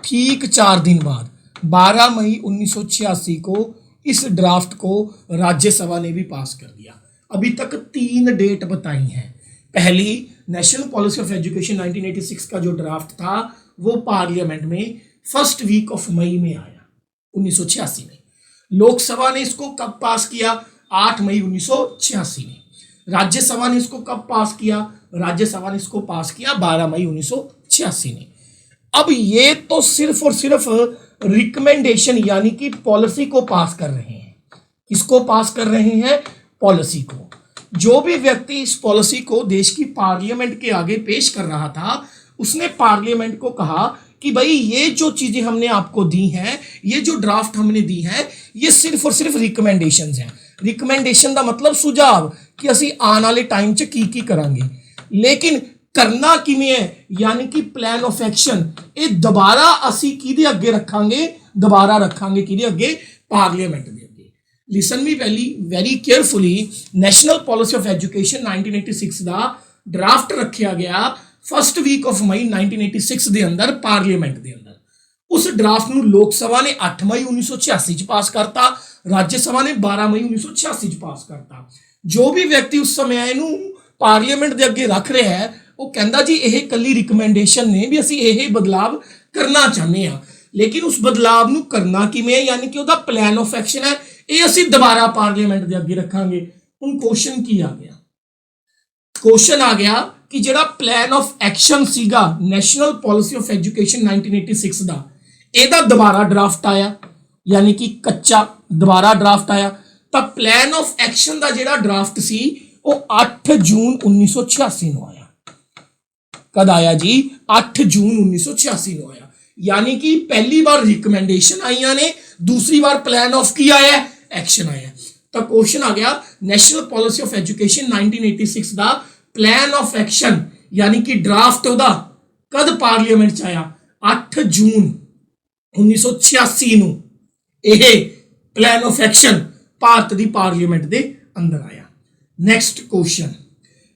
ठीक 4 दिन बाद 12 मई 1986 को इस ड्राफ्ट को राज्यसभा ने भी पास कर दिया। अभी तक 3 डेट बताई हैं। पहली, नेशनल पॉलिसी ऑफ एजुकेशन 1986 का जो ड्राफ्ट था वो पार्लियामेंट में फर्स्ट वीक ऑफ मई में आया 1986 में। लोकसभा ने इसको कब पास किया? 8 मई 1986 में। राज्यसभा ने इसको कब पास किया? राज्यसभा ने इसको पास किया 12 मई 1986 में। अब ये तो सिर्फ और सिर्फ रिकमेंडेशन यानी कि पॉलिसी को पास कर रहे हैं। किसको पास कर रहे हैं? पॉलिसी को। जो भी व्यक्ति इस पॉलिसी को देश की पार्लियामेंट के आगे पेश कर रहा था, उसने पार्लियामेंट को कहा कि भाई ये जो चीजें हमने आपको दी हैं, ये जो ड्राफ्ट हमने दी है, ये सिर्फ और सिर्फ रिकमेंडेशंस हैं। रिकमेंडेशन का मतलब सुझाव कि ਅਸੀਂ ਆਉਣ ਵਾਲੇ ਟਾਈਮ 'ਚ ਕੀ ਕਰਾਂਗੇ, ਲੇਕਿਨ ਕਰਨਾ ਕਿਵੇਂ ਹੈ, ਯਾਨੀ ਕਿ ਪਲਾਨ ਆਫ ਐਕਸ਼ਨ ਇਹ ਦੁਬਾਰਾ ਅਸੀਂ ਕਿਹਦੇ ਅੱਗੇ ਰੱਖਾਂਗੇ, ਦੁਬਾਰਾ ਰੱਖਾਂਗੇ ਕਿਹਦੇ ਅੱਗੇ, ਪਾਰਲੀਮੈਂਟ ਦੇ ਅੱਗੇ। ਲਿਸਨ ਮੀ very carefully. National policy of education 1986 the draft ਰੱਖਿਆ ਗਿਆ फस्ट वीक ऑफ मई 1986 ਦੇ ਅੰਦਰ ਪਾਰਲੀਮੈਂਟ ਦੇ ਅੰਦਰ। ਉਸ ਡਰਾਫਟ ਨੂੰ ਲੋਕ ਸਭਾ ਨੇ 8 ਮਈ 1986 ਚ ਪਾਸ ਕਰਤਾ, ਰਾਜ ਸਭਾ ਨੇ 12 ਮਈ 1986 ਚ ਪਾਸ ਕਰਤਾ। ਜੋ ਵੀ ਵਿਅਕਤੀ ਉਸ ਸਮੇਂ ਇਹਨੂੰ ਪਾਰਲੀਮੈਂਟ ਦੇ ਅੱਗੇ ਰੱਖ ਰਿਹਾ ਹੈ ਉਹ ਕਹਿੰਦਾ ਜੀ ਇਹ ਕੱਲੀ ਰਿਕਮੈਂਡੇਸ਼ਨ ਨੇ ਵੀ ਅਸੀਂ ਇਹ ਬਦਲਾਵ ਕਰਨਾ ਚਾਹੁੰਦੇ ਹਾਂ, ਲੇਕਿਨ ਉਸ ਬਦਲਾਵ ਨੂੰ ਕਰਨਾ ਕਿਵੇਂ, ਯਾਨੀ ਕਿ ਉਹਦਾ ਪਲਾਨ ਆਫ ਐਕਸ਼ਨ ਹੈ ਇਹ ਅਸੀਂ ਦੁਬਾਰਾ ਪਾਰਲੀਮੈਂਟ ਦੇ ਅੱਗੇ ਰੱਖਾਂਗੇ। ਹੁਣ ਕੁਐਸਚਨ ਕੀ ਆ ਗਿਆ, ਕੁਐਸਚਨ ਆ ਗਿਆ कि ਜਿਹੜਾ ਪਲਾਨ ਆਫ ਐਕਸ਼ਨ ਸੀਗਾ ਨੈਸ਼ਨਲ ਪਾਲਿਸੀ ਆਫ ਐਜੂਕੇਸ਼ਨ 1986 ਦਾ, ਇਹਦਾ ਦੁਬਾਰਾ ਡਰਾਫਟ ਆਇਆ, ਯਾਨੀ ਕਿ ਕੱਚਾ ਦੁਬਾਰਾ ਡਰਾਫਟ ਆਇਆ। ਤਾਂ ਪਲਾਨ ਆਫ ਐਕਸ਼ਨ ਦਾ ਜਿਹੜਾ ਡਰਾਫਟ ਸੀ ਉਹ 8 ਜੂਨ 1986 ਨੂੰ ਆਇਆ। ਕਦ ਆਇਆ ਜੀ, 8 ਜੂਨ 1986 ਨੂੰ ਆਇਆ। यानी कि पहली बार रिकमेंडेशन आईया ने, दूसरी बार प्लान ऑफ की आया, एक्शन आया। तो क्वेश्चन आ गया नेशनल पॉलिसी ऑफ एजुकेशन 1986 का प्लान ऑफ एक्शन यानी कि ड्राफ्ट ओदा कद पार्लीमेंट च आया 8 जून 1986 ਨੂੰ ਇਹ प्लान ऑफ एक्शन भारत की पार्लीमेंट के अंदर आया। नैक्सट क्वेश्चन,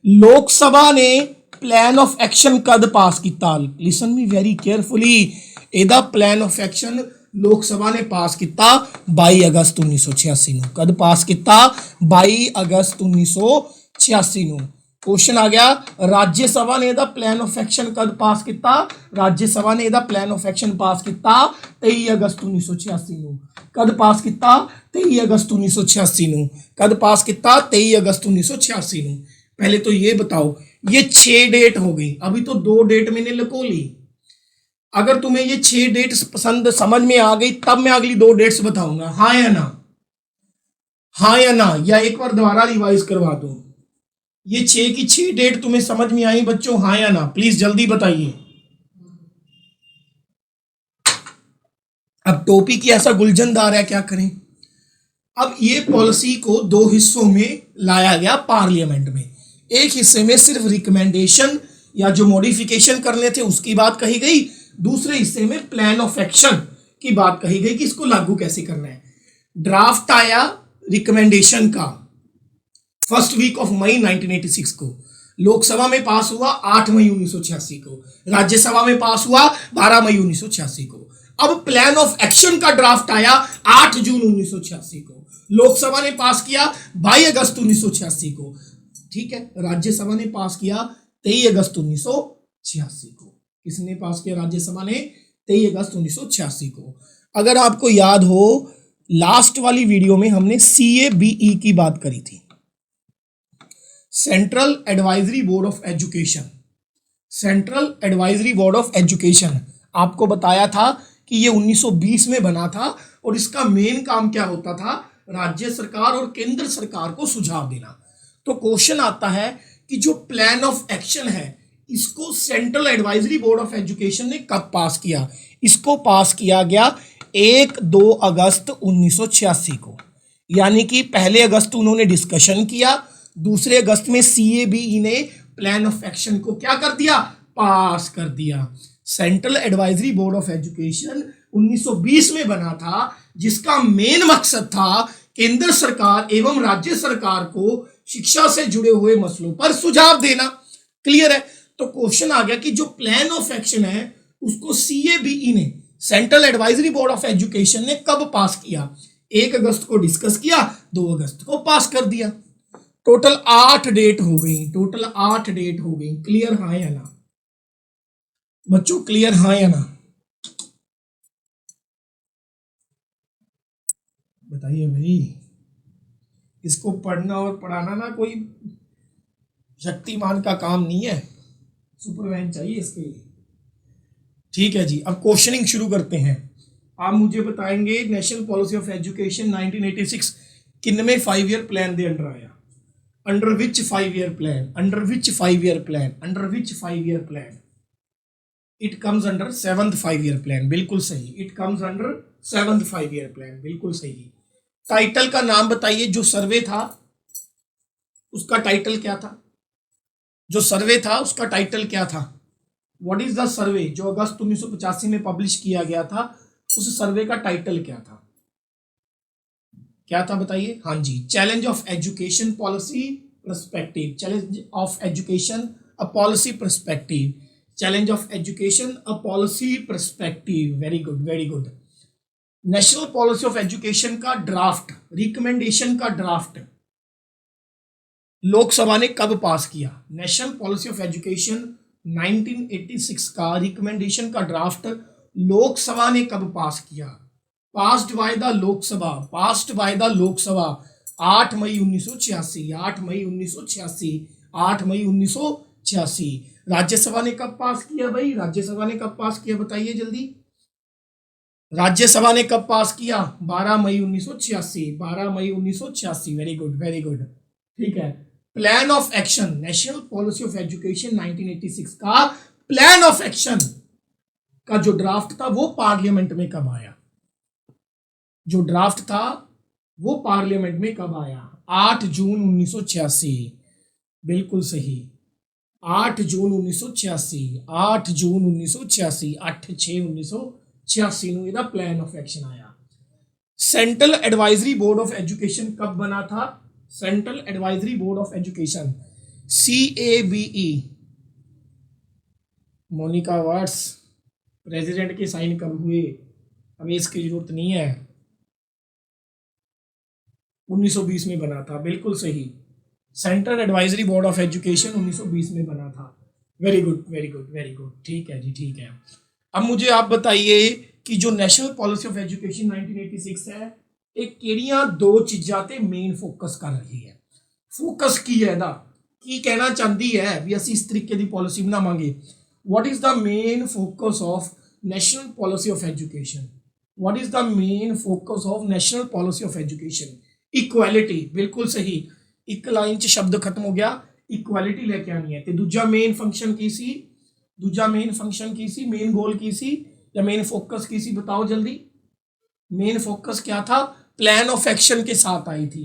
लोक सभा ने प्लान ऑफ एक्शन कद पास किया? लिसन मी वेरी केयरफुली, ਇਹਦਾ प्लान ऑफ एक्शन लोक सभा ने पास किया 22 अगस्त 1986 ਨੂੰ। कद पास किया? 22 अगस्त 1986 ਨੂੰ। क्वेश्चन आ गया राज्य सभा ने ਇਹਦਾ प्लान ऑफ एक्शन कद पास किया? राज्य सभा ने ਇਹਦਾ प्लान ऑफ एक्शन पास किया 23 अगस्त 1986 ਨੂੰ। कद पास किया? 23 अगस्त 1986 ਨੂੰ। कद पास किया? 23 अगस्त 1986 ਨੂੰ। पहले तो ये बताओ, ये 6 डेट हो गई, अभी तो 2 डेट मैंने लिखो ली। अगर तुम्हें ये 6 डेट पसंद समझ में आ गई तब मैं अगली 2 डेट्स बताऊंगा, हाँ या ना, हाँ या ना, या एक बार दोबारा रिवाइज करवा दो। ये 6 की 6 डेट तुम्हें समझ में आई बच्चों, हाँ या ना, प्लीज जल्दी बताइए। अब टॉपिक ही ऐसा गुलजनदार है, क्या करें। अब ये पॉलिसी को 2 हिस्सों में लाया गया पार्लियामेंट में। एक हिस्से में सिर्फ रिकमेंडेशन या जो मॉडिफिकेशन करने थे उसकी बात कही गई, दूसरे हिस्से में प्लान ऑफ एक्शन की बात कही गई कि इसको लागू कैसे करना है। ड्राफ्ट आया रिकमेंडेशन का 1 वीक ऑफ मई 1986 को, लोकसभा में पास हुआ 8 मई 1986 को, राज्यसभा में पास हुआ 12 मई 1986 को। अब प्लान ऑफ एक्शन का ड्राफ्ट आया 8 जून 1986 को, लोकसभा ने पास किया 22 अगस्त 1986 को, ठीक है। राज्यसभा ने पास किया 23 अगस्त 1986 को। किसने पास किया? राज्यसभा ने 23 अगस्त 1986 को। अगर आपको याद हो लास्ट वाली वीडियो में हमने CABE की बात करी थी, central advisory board of education. Central advisory board of education आपको बताया था कि ये 1920 में बना था और इसका मेन काम क्या होता था? राज्य सरकार और केंद्र सरकार को सुझाव देना। तो क्वेश्चन आता है कि जो प्लान ऑफ एक्शन है इसको central advisory board of education ने कब पास किया? इसको पास किया गया 1-2 अगस्त 1986 को, यानी कि 1 अगस्त उन्होंने डिस्कशन किया, 2 अगस्त में CABE ने प्लान ऑफ एक्शन को क्या कर दिया? पास कर दिया। Central advisory board of education 1920 में बना था, जिसका मेन मकसद था केंद्र सरकार एवं राज्य सरकार को शिक्षा से जुड़े हुए मसलों पर सुझाव देना। क्लियर है? तो क्वेश्चन आ गया कि जो प्लान ऑफ एक्शन है उसको CABE ने, central advisory board of education ने कब पास किया? 1 अगस्त को डिस्कस किया, 2 अगस्त को पास कर दिया। टोटल 8 डेट हो गई, टोटल 8 डेट हो गई। क्लियर हाँ या ना बच्चों? क्लियर हाँ या ना बताइए भाई। इसको पढ़ना और पढ़ाना ना कोई शक्तिमान का काम नहीं है, सुपरमैन चाहिए इसके लिए। ठीक है जी, अब क्वेश्चनिंग शुरू करते हैं। आप मुझे बताएंगे नेशनल पॉलिसी ऑफ एजुकेशन 1986 किनमें 5 ईयर प्लान दे अंडर आया? Under which 5 year plan? Under which 5 year plan? Under which 5 year plan? It comes under 7th 5 year plan. बिल्कुल सही, it comes under 7th 5 year plan. बिल्कुल सही। Title का नाम बताइए जो सर्वे था, उसका टाइटल क्या था? जो सर्वे था उसका टाइटल क्या था? व्हाट इज द सर्वे जो अगस्त 1985 में पब्लिश किया गया था, उस सर्वे का टाइटल क्या था? क्या था बताइए? हाँ जी, challenge of education policy perspective, challenge of education a policy perspective, challenge of education a policy perspective. Very good, very good. National policy of education का ड्राफ्ट, रिकमेंडेशन का ड्राफ्ट लोकसभा ने कब पास किया? नेशनल पॉलिसी ऑफ एजुकेशन 1986 का recommendation का draft Lok Sabha ने कब पास किया? Passed by the Lok Sabha, passed by the Lok Sabha 8 मई 1986, 8 मई 1986, 8 मई 1986। राज्यसभा ने कब पास किया भाई? राज्यसभा ने कब पास किया बताइए जल्दी। राज्यसभा ने कब पास किया? 12 मई 1986, 12 मई 1986। Very good, very good. ठीक है। Plan of action, national policy of education 1986 का प्लान ऑफ एक्शन का जो ड्राफ्ट था वो पार्लियामेंट में कब आया? जो ड्राफ्ट था वो पार्लियामेंट में कब आया? 8 जून 1986। बिल्कुल सही, 8 जून 1986, 8 जून 1986, 8/6/1986 ਨੂੰ ਇਹਦਾ प्लान ऑफ एक्शन आया। Central advisory board of education कब बना था? Central advisory board of education, CABE। Monica Watts, president के साइन कब हुए? हमें इसकी जरूरत नहीं है। 1920 में बना था, बिल्कुल सही। Central advisory board of education 1920 में बना था। Very good, very good, very good. ठीक है जी, ठीक है। अब मुझे आप बताइए कि जो नेशनल पॉलिसी ऑफ एजुकेशन 1986 है, ਇਹ ਕਿਹੜੀਆਂ ਦੋ ਚੀਜ਼ਾਂ ਤੇ ਮੇਨ ਫੋਕਸ ਕਰ ਰਹੀ ਹੈ? ਫੋਕਸ ਕੀ ਹੈ ਇਹਦਾ? ਕੀ ਕਹਿਣਾ ਚਾਹੁੰਦੀ ਹੈ ਵੀ ਅਸੀਂ ਇਸ ਤਰੀਕੇ ਦੀ ਪਾਲਿਸੀ ਬਣਾਵਾਂਗੇ? What is the main focus of national policy of education? What is the main focus of national policy of education? Equality, बिल्कुल सही। एक लाइन च शब्द खत्म हो गया, इक्वैलिटी लेके आनी है। तो दूजा मेन फंक्शन की सी? दूजा मेन फंक्शन की सी? मेन गोल की सी या मेन फोकस की सी? बताओ जल्दी। मेन फोकस क्या था? प्लान ऑफ एक्शन के साथ आई थी।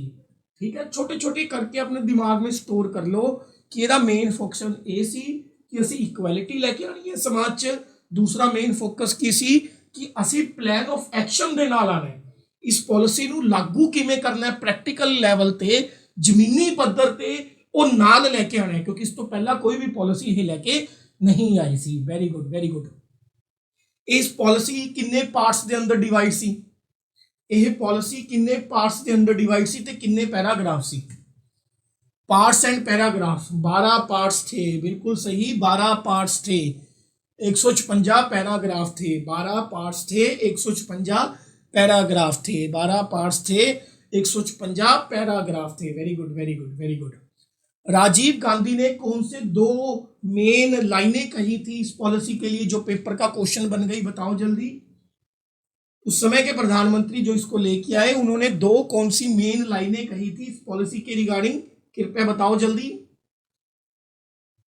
ठीक है, छोटे छोटे करके अपने दिमाग में स्टोर कर लो कि ਇਹਦਾ मेन फोकस ਇਹ ਸੀ कि ਅਸੀਂ ਇਕੁਐਲਿਟੀ ਲੈ ਕੇ ਆਣੀ ਹੈ ਸਮਾਜ 'ਚ। दूसरा मेन फोकस की सी कि ਅਸੀਂ प्लान ऑफ एक्शन ਦੇ ਨਾਲ ਆਣਾ ਹੈ। ਇਸ ਪਾਲਿਸੀ ਨੂੰ ਲਾਗੂ ਕਿਵੇਂ ਕਰਨਾ ਹੈ ਪ੍ਰੈਕਟੀਕਲ ਲੈਵਲ ਤੇ, ਜ਼ਮੀਨੀ ਪੱਧਰ ਤੇ ਉਹ ਨਾਲ ਲੈ ਕੇ ਆਣਾ ਹੈ, ਕਿਉਂਕਿ ਇਸ ਤੋਂ ਪਹਿਲਾਂ ਕੋਈ ਵੀ ਪਾਲਿਸੀ ਇਹ ਲੈ ਕੇ ਨਹੀਂ ਆਈ ਸੀ। Very good, very good. ਇਸ ਪਾਲਿਸੀ ਕਿੰਨੇ ਪਾਰਟਸ ਦੇ ਅੰਦਰ ਡਿਵਾਈਡ ਸੀ? ਇਹ ਪਾਲਿਸੀ ਕਿੰਨੇ ਪਾਰਟਸ ਦੇ ਅੰਦਰ ਡਿਵਾਈਡ ਸੀ ਤੇ ਕਿੰਨੇ paragraph C? Parts and paragraph 12 parts थे, बिल्कुल सही, 12 पार्ट्स थे, 156 पैराग्राफ थे। 12 पार्ट्स थे, 156 पैराग्राफ थे। 12 पार्ट्स थे, 156 पैराग्राफ थे। Very good, very good, very good. Rajiv Gandhi ने कौन से दो मेन लाइनें कही थी इस पॉलिसी के लिए जो पेपर का क्वेश्चन बन गई? बताओ जल्दी। उस समय के प्रधानमंत्री जो इसको लेके आए, उन्होंने दो कौन सी मेन लाइनें कही थी इस पॉलिसी के रिगार्डिंग? कृपया बताओ जल्दी।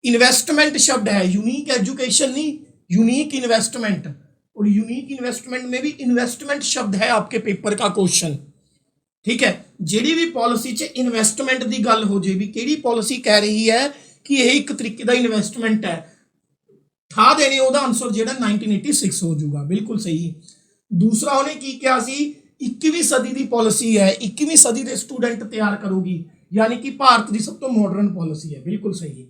इन्वेस्टमेंट शब्द है, यूनिक एजुकेशन नहीं, यूनिक इन्वेस्टमेंट। और यूनिक इन्वेस्टमेंट में भी इन्वेस्टमेंट शब्द है आपके पेपर का क्वेश्चन। ठीक है, ਜਿਹੜੀ भी पॉलिसी च इन्वेस्टमेंट की गल हो जाए, भी ਕਿਹੜੀ पॉलिसी कह रही है कि यह एक तरीके का इन्वेस्टमेंट है, ठा देने ਉਹਦਾ आंसर ਜਿਹੜਾ 1986 हो जाऊगा। बिल्कुल सही। दूसरा उन्हें की क्या सी? 21वीं सदी की पॉलिसी है, 21वीं सदी के स्टूडेंट तैयार करूगी, यानी कि भारत की सब तो मॉडर्न पॉलिसी है। बिल्कुल सही।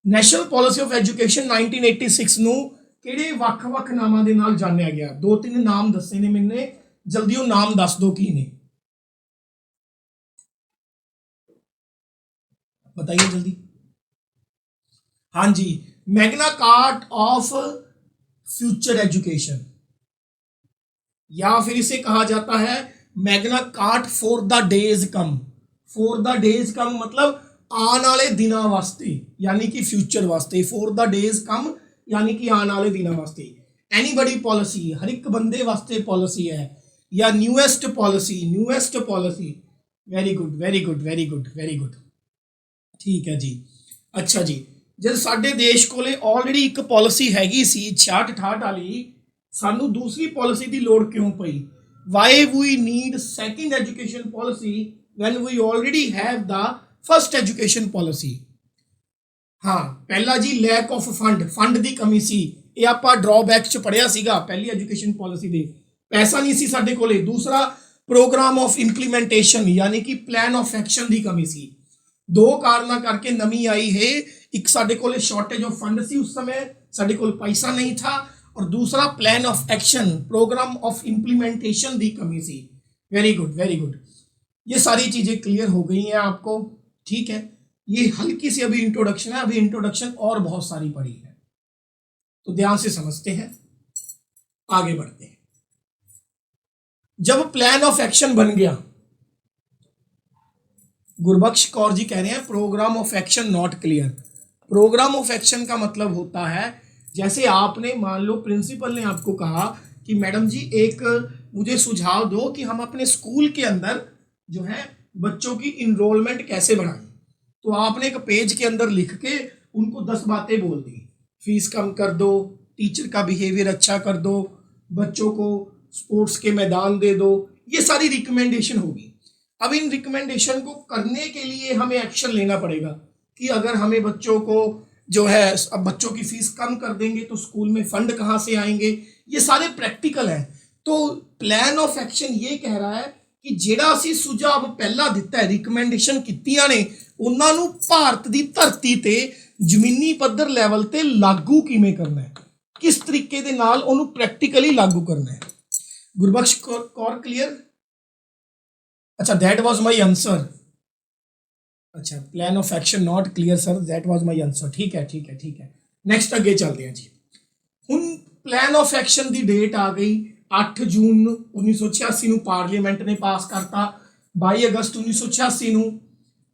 नेशनल पॉलिसी ऑफ एजुकेशन 1986 ਨੂੰ ਕਿਹੜੇ ਵੱਖ-ਵੱਖ ਨਾਮਾਂ ਦੇ ਨਾਲ ਜਾਣਿਆ ਗਿਆ? ਦੋ ਤਿੰਨ ਨਾਮ ਦੱਸੇ ਨੇ ਮੈਨੇ, ਜਲਦੀ ਉਹ ਨਾਮ ਦੱਸ ਦਿਓ ਕੀ ਨੇ, बताइए जल्दी। हाँ जी, Magna Carta of future education, या फिर इसे कहा जाता है Magna Carta for the days come. For the days come मतलब आने वाले दिनों वास्ते, यानी कि फ्यूचर वास्ते। फॉर द डेज कम यानी कि आने वाले दिनों वास्ते। एनीबडी पॉलिसी, हर एक बंदे वास्ते पॉलिसी है, या newest policy, newest policy. Very good, very good, very good, very good. ठीक है जी। अच्छा जी, जब साडे देश कोले ऑलरेडी एक पॉलिसी हैगी सी 66-68 वाली, सानू दूसरी पॉलिसी की लोड़ क्यों पई? Why we need second education policy when we already have the first education policy, हाँ पहला जी लैक ऑफ फंड ਦੀ ਕਮੀ ਸੀ, ਇਹ ਆਪਾਂ ਡਰਾਬੈਕ ਚ ਪੜਿਆ ਸੀਗਾ ਪਹਿਲੀ ਐਜੂਕੇਸ਼ਨ ਪਾਲਿਸੀ ਦੇ, ਪੈਸਾ ਨਹੀਂ ਸੀ ਸਾਡੇ ਕੋਲੇ। ਦੂਸਰਾ ਪ੍ਰੋਗਰਾਮ ਆਫ ਇੰਪਲੀਮੈਂਟੇਸ਼ਨ ਯਾਨੀ ਕਿ ਪਲਾਨ ਆਫ ਐਕਸ਼ਨ ਦੀ ਕਮੀ ਸੀ। ਦੋ ਕਾਰਨਾਂ ਕਰਕੇ ਨਵੀਂ ਆਈ ਹੈ, ਇੱਕ ਸਾਡੇ ਕੋਲੇ ਸ਼ਾਰटेज ਆਫ फंड ਸੀ उस समय, ਸਾਡੇ ਕੋਲ पैसा नहीं था, और दूसरा plan of action program of implementation की कमी सी। वेरी गुड वेरी गुड, ये सारी चीज़ें क्लियर हो गई हैं आपको, ठीक है। ये हल्की सी अभी इंट्रोडक्शन है, अभी इंट्रोडक्शन और बहुत सारी पड़ी है, तो ध्यान से समझते हैं, आगे बढ़ते हैं। जब प्लान ऑफ एक्शन बन गया, गुरबख्श कौर जी कह रहे हैं program of action not clear. Program of action का मतलब होता है जैसे आपने मान लो प्रिंसिपल ने आपको कहा कि मैडम जी एक मुझे सुझाव दो कि हम अपने स्कूल के अंदर जो है बच्चों की इनरोलमेंट कैसे बढ़ाएं, तो आपने एक पेज के अंदर लिख के उनको 10 बातें बोल दी, फीस कम कर दो, टीचर का बिहेवियर अच्छा कर दो, बच्चों को स्पोर्ट्स के मैदान दे दो, ये सारी रिकमेंडेशन होगी। अब इन रिकमेंडेशन को करने के लिए हमें एक्शन लेना पड़ेगा कि अगर हमें बच्चों को जो है अब बच्चों की फीस कम कर देंगे तो स्कूल में फंड कहाँ से आएंगे, ये सारे प्रैक्टिकल हैं। तो प्लान ऑफ एक्शन ये कह रहा है कि ਜਿਹੜਾ ਅਸੀਂ ਸੁਝਾਅ ਪਹਿਲਾਂ ਦਿੱਤਾ ਹੈ, ਰਿਕਮੈਂਡੇਸ਼ਨ ਕੀਤੀਆਂ ਨੇ, ਉਹਨਾਂ ਨੂੰ ਭਾਰਤ ਦੀ ਧਰਤੀ ਤੇ ਜ਼ਮੀਨੀ ਪੱਧਰ ਲੈਵਲ ਤੇ ਲਾਗੂ ਕਿਵੇਂ ਕਰਨਾ ਹੈ, ਕਿਸ ਤਰੀਕੇ ਦੇ ਨਾਲ ਉਹਨੂੰ ਪ੍ਰੈਕਟੀਕਲੀ ਲਾਗੂ ਕਰਨਾ ਹੈ। ਗੁਰਬਖਸ਼ ਕੌਰ क्लियर? अच्छा दैट वाज माय आंसर। अच्छा plan of action not clear sir, that was my answer, ठीक है ठीक है ठीक है। नेक्स्ट अगे चलते हैं जी। हुण प्लान ऑफ एक्शन की डेट आ गई 8 जून 1986 ਨੂੰ पार्लीमेंट ने पास करता, 22 अगस्त 1986 ਨੂੰ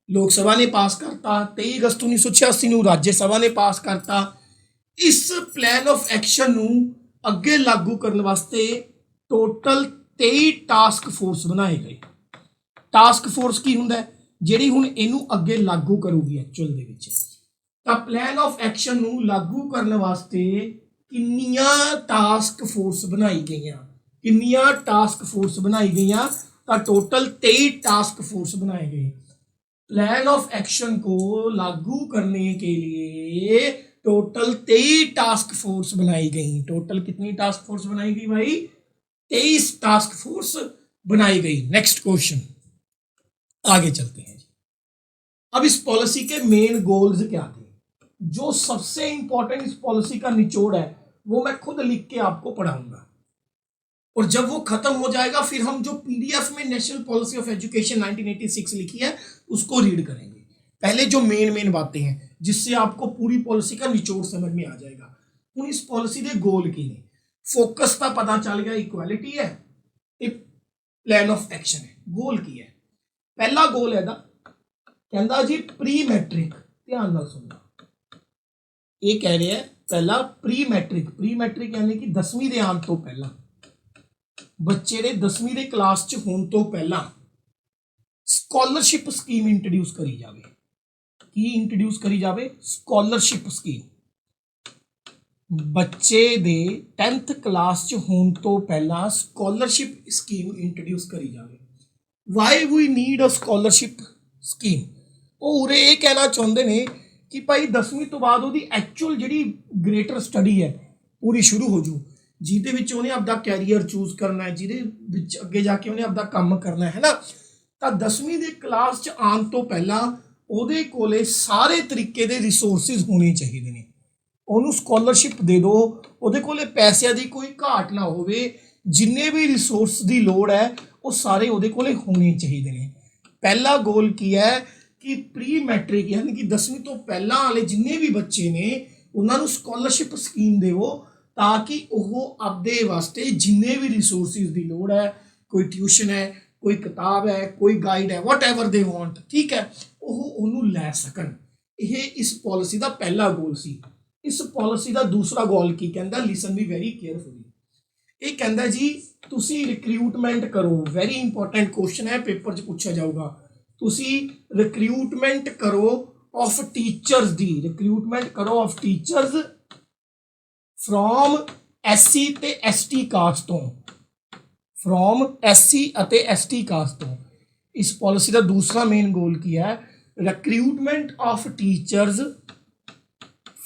लोक सभा ने पास करता, 23 अगस्त 1986 ਨੂੰ राज्य सभा ने पास करता। इस प्लान ऑफ एक्शन ਨੂੰ ਅੱਗੇ लागू करने वास्ते टोटल 23 टास्क फोर्स बनाए गए। टास्क फोर्स की हुंदा है ਜਿਹੜੀ ਹੁਣ ਇਹਨੂੰ ਅੱਗੇ ਲਾਗੂ ਕਰੂਗੀ ਐਕਚੁਅਲ ਦੇ ਵਿੱਚ। ਤਾਂ ਪਲਾਨ ਆਫ ਐਕਸ਼ਨ ਨੂੰ ਲਾਗੂ ਕਰਨ ਵਾਸਤੇ ਕਿੰਨੀਆਂ ਟਾਸਕ ਫੋਰਸ ਬਣਾਈ ਗਈਆਂ, ਕਿੰਨੀਆਂ ਟਾਸਕ ਫੋਰਸ ਬਣਾਈ ਗਈਆਂ, ਤਾਂ टोटल 23 टास्क फोर्स बनाए गए। प्लान ऑफ एक्शन को लागू करने के लिए टोटल 23 टास्क फोर्स बनाई गई। टोटल कितनी टास्क फोर्स बनाई गई भाई? 23 टास्क फोर्स बनाई गई। नेक्स्ट क्वेश्चन, आगे चलते हैं जी। अब इस पॉलिसी के मेन गोल्स क्या थे? जो सबसे इंपॉर्टेंट इस पॉलिसी का निचोड़ है वो मैं खुद लिख के आपको पढ़ाऊंगा, और जब वो खत्म हो जाएगा फिर हम जो पीडीएफ में नेशनल पॉलिसी ऑफ एजुकेशन 1986 लिखी है उसको रीड करेंगे। पहले जो मेन बातें हैं जिससे आपको पूरी पॉलिसी का निचोड़ समझ में आ जाएगा। ਹੁਣ इस पॉलिसी के गोल की ने फोकस का पता चल गया, इक्वालिटी है, एक प्लान ऑफ एक्शन है। गोल की है, पहला गोल है कहता जी प्री मैट्रिक, ध्यान नाल सुनना, ये कह रहे हैं पहला प्री मैट्रिक, प्री मैट्रिक यानी कि 10वीं दे आने तो पहला, बच्चे दे 10वीं दे क्लास च होने तो पहला स्कॉलरशिप स्कीम इंट्रोड्यूस करी जावे। की इंट्रोड्यूस करी जावे? Scholarship scheme. बच्चे दे 10th क्लास च होने तो पहला स्कॉलरशिप स्कीम इंट्रोड्यूस करी जावे। Why we need a scholarship scheme? वो उरे ये कहना चाहते हैं कि भाई 10वीं तो बाद वो एक्चुअल जी ग्रेटर स्टडी है पूरी शुरू हो जू, जिहदे विच उन्हें आपदा कैरियर चूज करना है, जिहदे विच अगे जाके उन्हें आपदा काम करना है ना। तो 10वीं दे क्लास च आने तो पहला ਉਹਦੇ ਕੋਲੇ ਸਾਰੇ ਤਰੀਕੇ ਦੇ ਰਿਸੋਰਸਿਸ ਹੋਣੇ ਚਾਹੀਦੇ ਨੇ। ਉਹਨੂੰ ਸਕੋਲਰਸ਼ਿਪ ਦੇ ਦਿਓ, ਉਹਦੇ ਕੋਲੇ ਪੈਸਿਆਂ ਦੀ ਕੋਈ ਘਾਟ ਨਾ ਹੋਵੇ, ਜਿੰਨੇ ਵੀ ਰਿਸੋਰਸ ਦੀ ਲੋੜ ਹੈ ਉਹ ਸਾਰੇ ਉਹਦੇ ਕੋਲੇ ਹੋਣੇ ਚਾਹੀਦੇ ਨੇ। ਪਹਿਲਾ ਗੋਲ ਕੀ ਹੈ ਕਿ ਪ੍ਰੀ ਮੈਟ੍ਰਿਕ ਯਾਨੀ ਕਿ 10ਵੀਂ ਤੋਂ ਪਹਿਲਾਂ ਵਾਲੇ ਜਿੰਨੇ ਵੀ ਬੱਚੇ ਨੇ ਉਹਨਾਂ ਨੂੰ ਸਕੋਲਰਸ਼ਿਪ ਸਕੀਮ ਦਿਓ, ਤਾਂ ਕਿ ਉਹ ਆਪਦੇ ਵਾਸਤੇ ਜਿੰਨੇ ਵੀ ਰਿਸੋਰਸਿਸ ਦੀ ਲੋੜ ਹੈ, ਕੋਈ ਟਿਊਸ਼ਨ ਹੈ, कोई किताब है, कोई गाइड है, वट एवर दे वांट, ठीक है, वो लै सकन। ये इस पॉलिसी का पहला गोल सी। इस पॉलिसी का दूसरा गोल की कहता, लिसन भी वेरी केयरफुली। ये कहता जी तुसी रिक्रूटमेंट करो, वेरी इंपॉर्टेंट क्वेश्चन है, पेपर च पूछा जाऊगा। तुसी रिक्रूटमेंट करो ऑफ टीचर्स दी, रिक्रूटमेंट करो ऑफ टीचर्स फ्रॉम SC ते ST कास्ट तो, फ्रॉम SC ਅਤੇ ST कास्ट तो। इस पॉलिसी का दूसरा मेन गोल की है, recruitment of teachers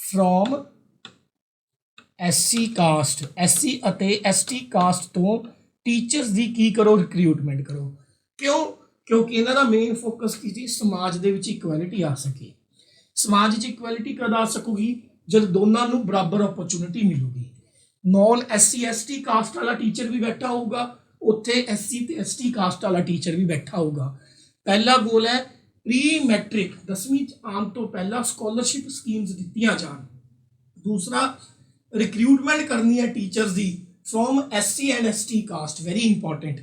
from SC caste, SC ਅਤੇ ਐਸਟੀ ਕਾਸਟ ਤੋਂ ਟੀਚਰਸ ਦੀ ਕੀ ਕਰੋ, ਰਿਕਰੂਟਮੈਂਟ ਕਰੋ। ਕਿਉਂ? ਕਿਉਂਕਿ ਇਹਨਾਂ ਦਾ ਮੇਨ ਫੋਕਸ ਕੀ ਸੀ, ਸਮਾਜ ਦੇ ਵਿੱਚ ਇਕੁਐਲਿਟੀ ਆ ਸਕੇ। ਸਮਾਜ 'ਚ ਇਕੁਐਲਿਟੀ ਕਦ ਆ ਸਕੂਗੀ, ਜਦ ਦੋਨਾਂ ਨੂੰ ਬਰਾਬਰ ਓਪਰਚੁਨਿਟੀ ਮਿਲੂਗੀ। ਨੌਨ ਐਸਸੀ ਐਸਟੀ ਕਾਸਟ ਵਾਲਾ ਟੀਚਰ ਵੀ ਬੈਠਾ ਹੋਊਗਾ, ਉੱਥੇ ਐਸਸੀ ਤੇ ਐਸਟੀ ਕਾਸਟ ਵਾਲਾ ਟੀਚਰ ਵੀ ਬੈਠਾ ਹੋਊਗਾ। ਪਹਿਲਾ ਗੋਲ ਹੈ ਪ੍ਰੀ ਮੈਟ੍ਰਿਕ 10ਵੀਂ 'ਚ ਆਉਣ ਤੋਂ ਪਹਿਲਾਂ ਸਕੋਲਰਸ਼ਿਪ ਸਕੀਮਸ ਦਿੱਤੀਆਂ ਜਾਣ। ਦੂਸਰਾ ਰਿਕਰੂਟਮੈਂਟ ਕਰਨੀ ਹੈ ਟੀਚਰਸ ਦੀ from SC and ST caste, very important.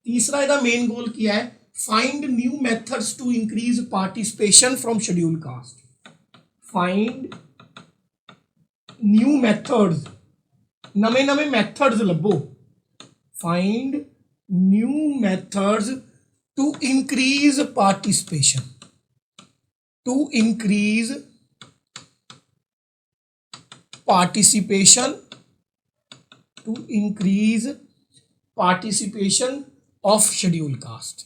ਤੀਸਰਾ ਇਹਦਾ ਮੇਨ ਗੋਲ ਕੀ ਹੈ, find new methods to increase participation from schedule caste. Find new methods, नवे नवे मेथड्स लभो। Find new methods to increase participation, to increase participation, to increase participation of schedule caste,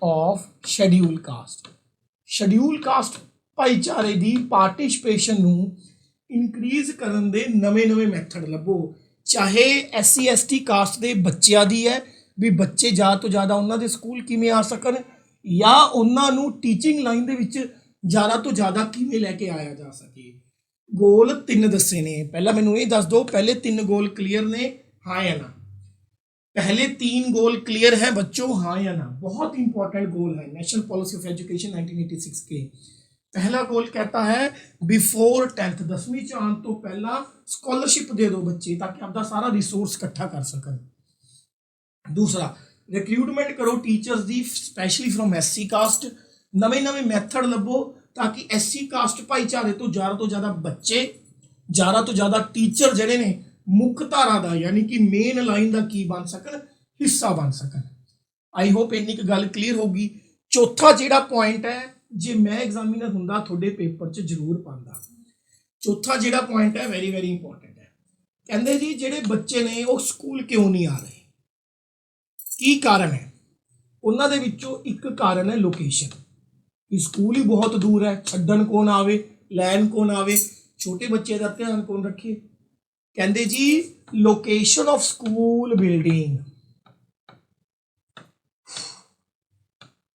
of schedule caste। schedule caste ਭਾਈਚਾਰੇ ਦੀ participation ਨੂੰ increase ਕਰਨ ਦੇ ਨਵੇਂ-ਨਵੇਂ method ਲੱਭੋ। ਚਾਹੇ ਐਸਸੀ ਐਸਟੀ ਕਾਸਟ ਦੇ ਬੱਚਿਆਂ ਦੀ ਹੈ ਵੀ ਬੱਚੇ ਜ਼ਿਆਦਾ ਤੋਂ ਜ਼ਿਆਦਾ ਉਹਨਾਂ ਦੇ ਸਕੂਲ ਕਿਵੇਂ ਆ ਸਕਣ, ਜਾਂ ਉਹਨਾਂ ਨੂੰ ਟੀਚਿੰਗ ਲਾਈਨ ਦੇ ਵਿੱਚ ਜ਼ਿਆਦਾ ਤੋਂ ਜ਼ਿਆਦਾ ਕਿਵੇਂ ਲੈ ਕੇ ਆਇਆ ਜਾ ਸਕੇ। ਗੋਲ 3 ਦੱਸੇ ਨੇ। ਪਹਿਲਾਂ ਮੈਨੂੰ ਇਹ ਦੱਸ ਦਿਓ, ਪਹਿਲੇ 3 गोल क्लियर ने, हाँ या ना? पहले 3 गोल क्लियर है बच्चों, हाँ या ना? बहुत इंपॉर्टेंट गोल है नेशनल पॉलिसी ऑफ एजुकेशन 1986 के। पहला गोल कहता है बिफोर 10th 10वीं च आने तो पहला स्कॉलरशिप दे दो बच्चे, ताकि आपका सारा रिसोर्स इकट्ठा कर सकन। दूसरा रिक्रूटमेंट करो टीचर्स दी स्पैशली फ्रॉम एससी कास्ट, नवे नवे मैथड लभो ताकि एससी कास्ट भाईचारे तो ज़्यादा बच्चे, ज़्यादा तो ज़्यादा टीचर जिहड़े ने मुख धारा का यानी कि मेन लाइन का की बन सकन, हिस्सा बन सकन। आई होप इन्नी गल क्लीयर होगी। चौथा जिहड़ा पॉइंट है, जे मैं एग्जामिनर हुंदा थोड़े पेपर च जरूर पांदा। चौथा जिहड़ा पॉइंट है वेरी वेरी इंपॉर्टेंट है। कहंदे जी जिहड़े बच्चे ने वो स्कूल क्यों नहीं आ रहे, की कारण है? उन्हां दे विचों एक कारण है लोकेशन, कि स्कूल ही बहुत दूर है, छड्डन कौन आवे, लैन कौन आवे, छोटे बच्चे का ध्यान कौन रखे। कहते जी location of school building,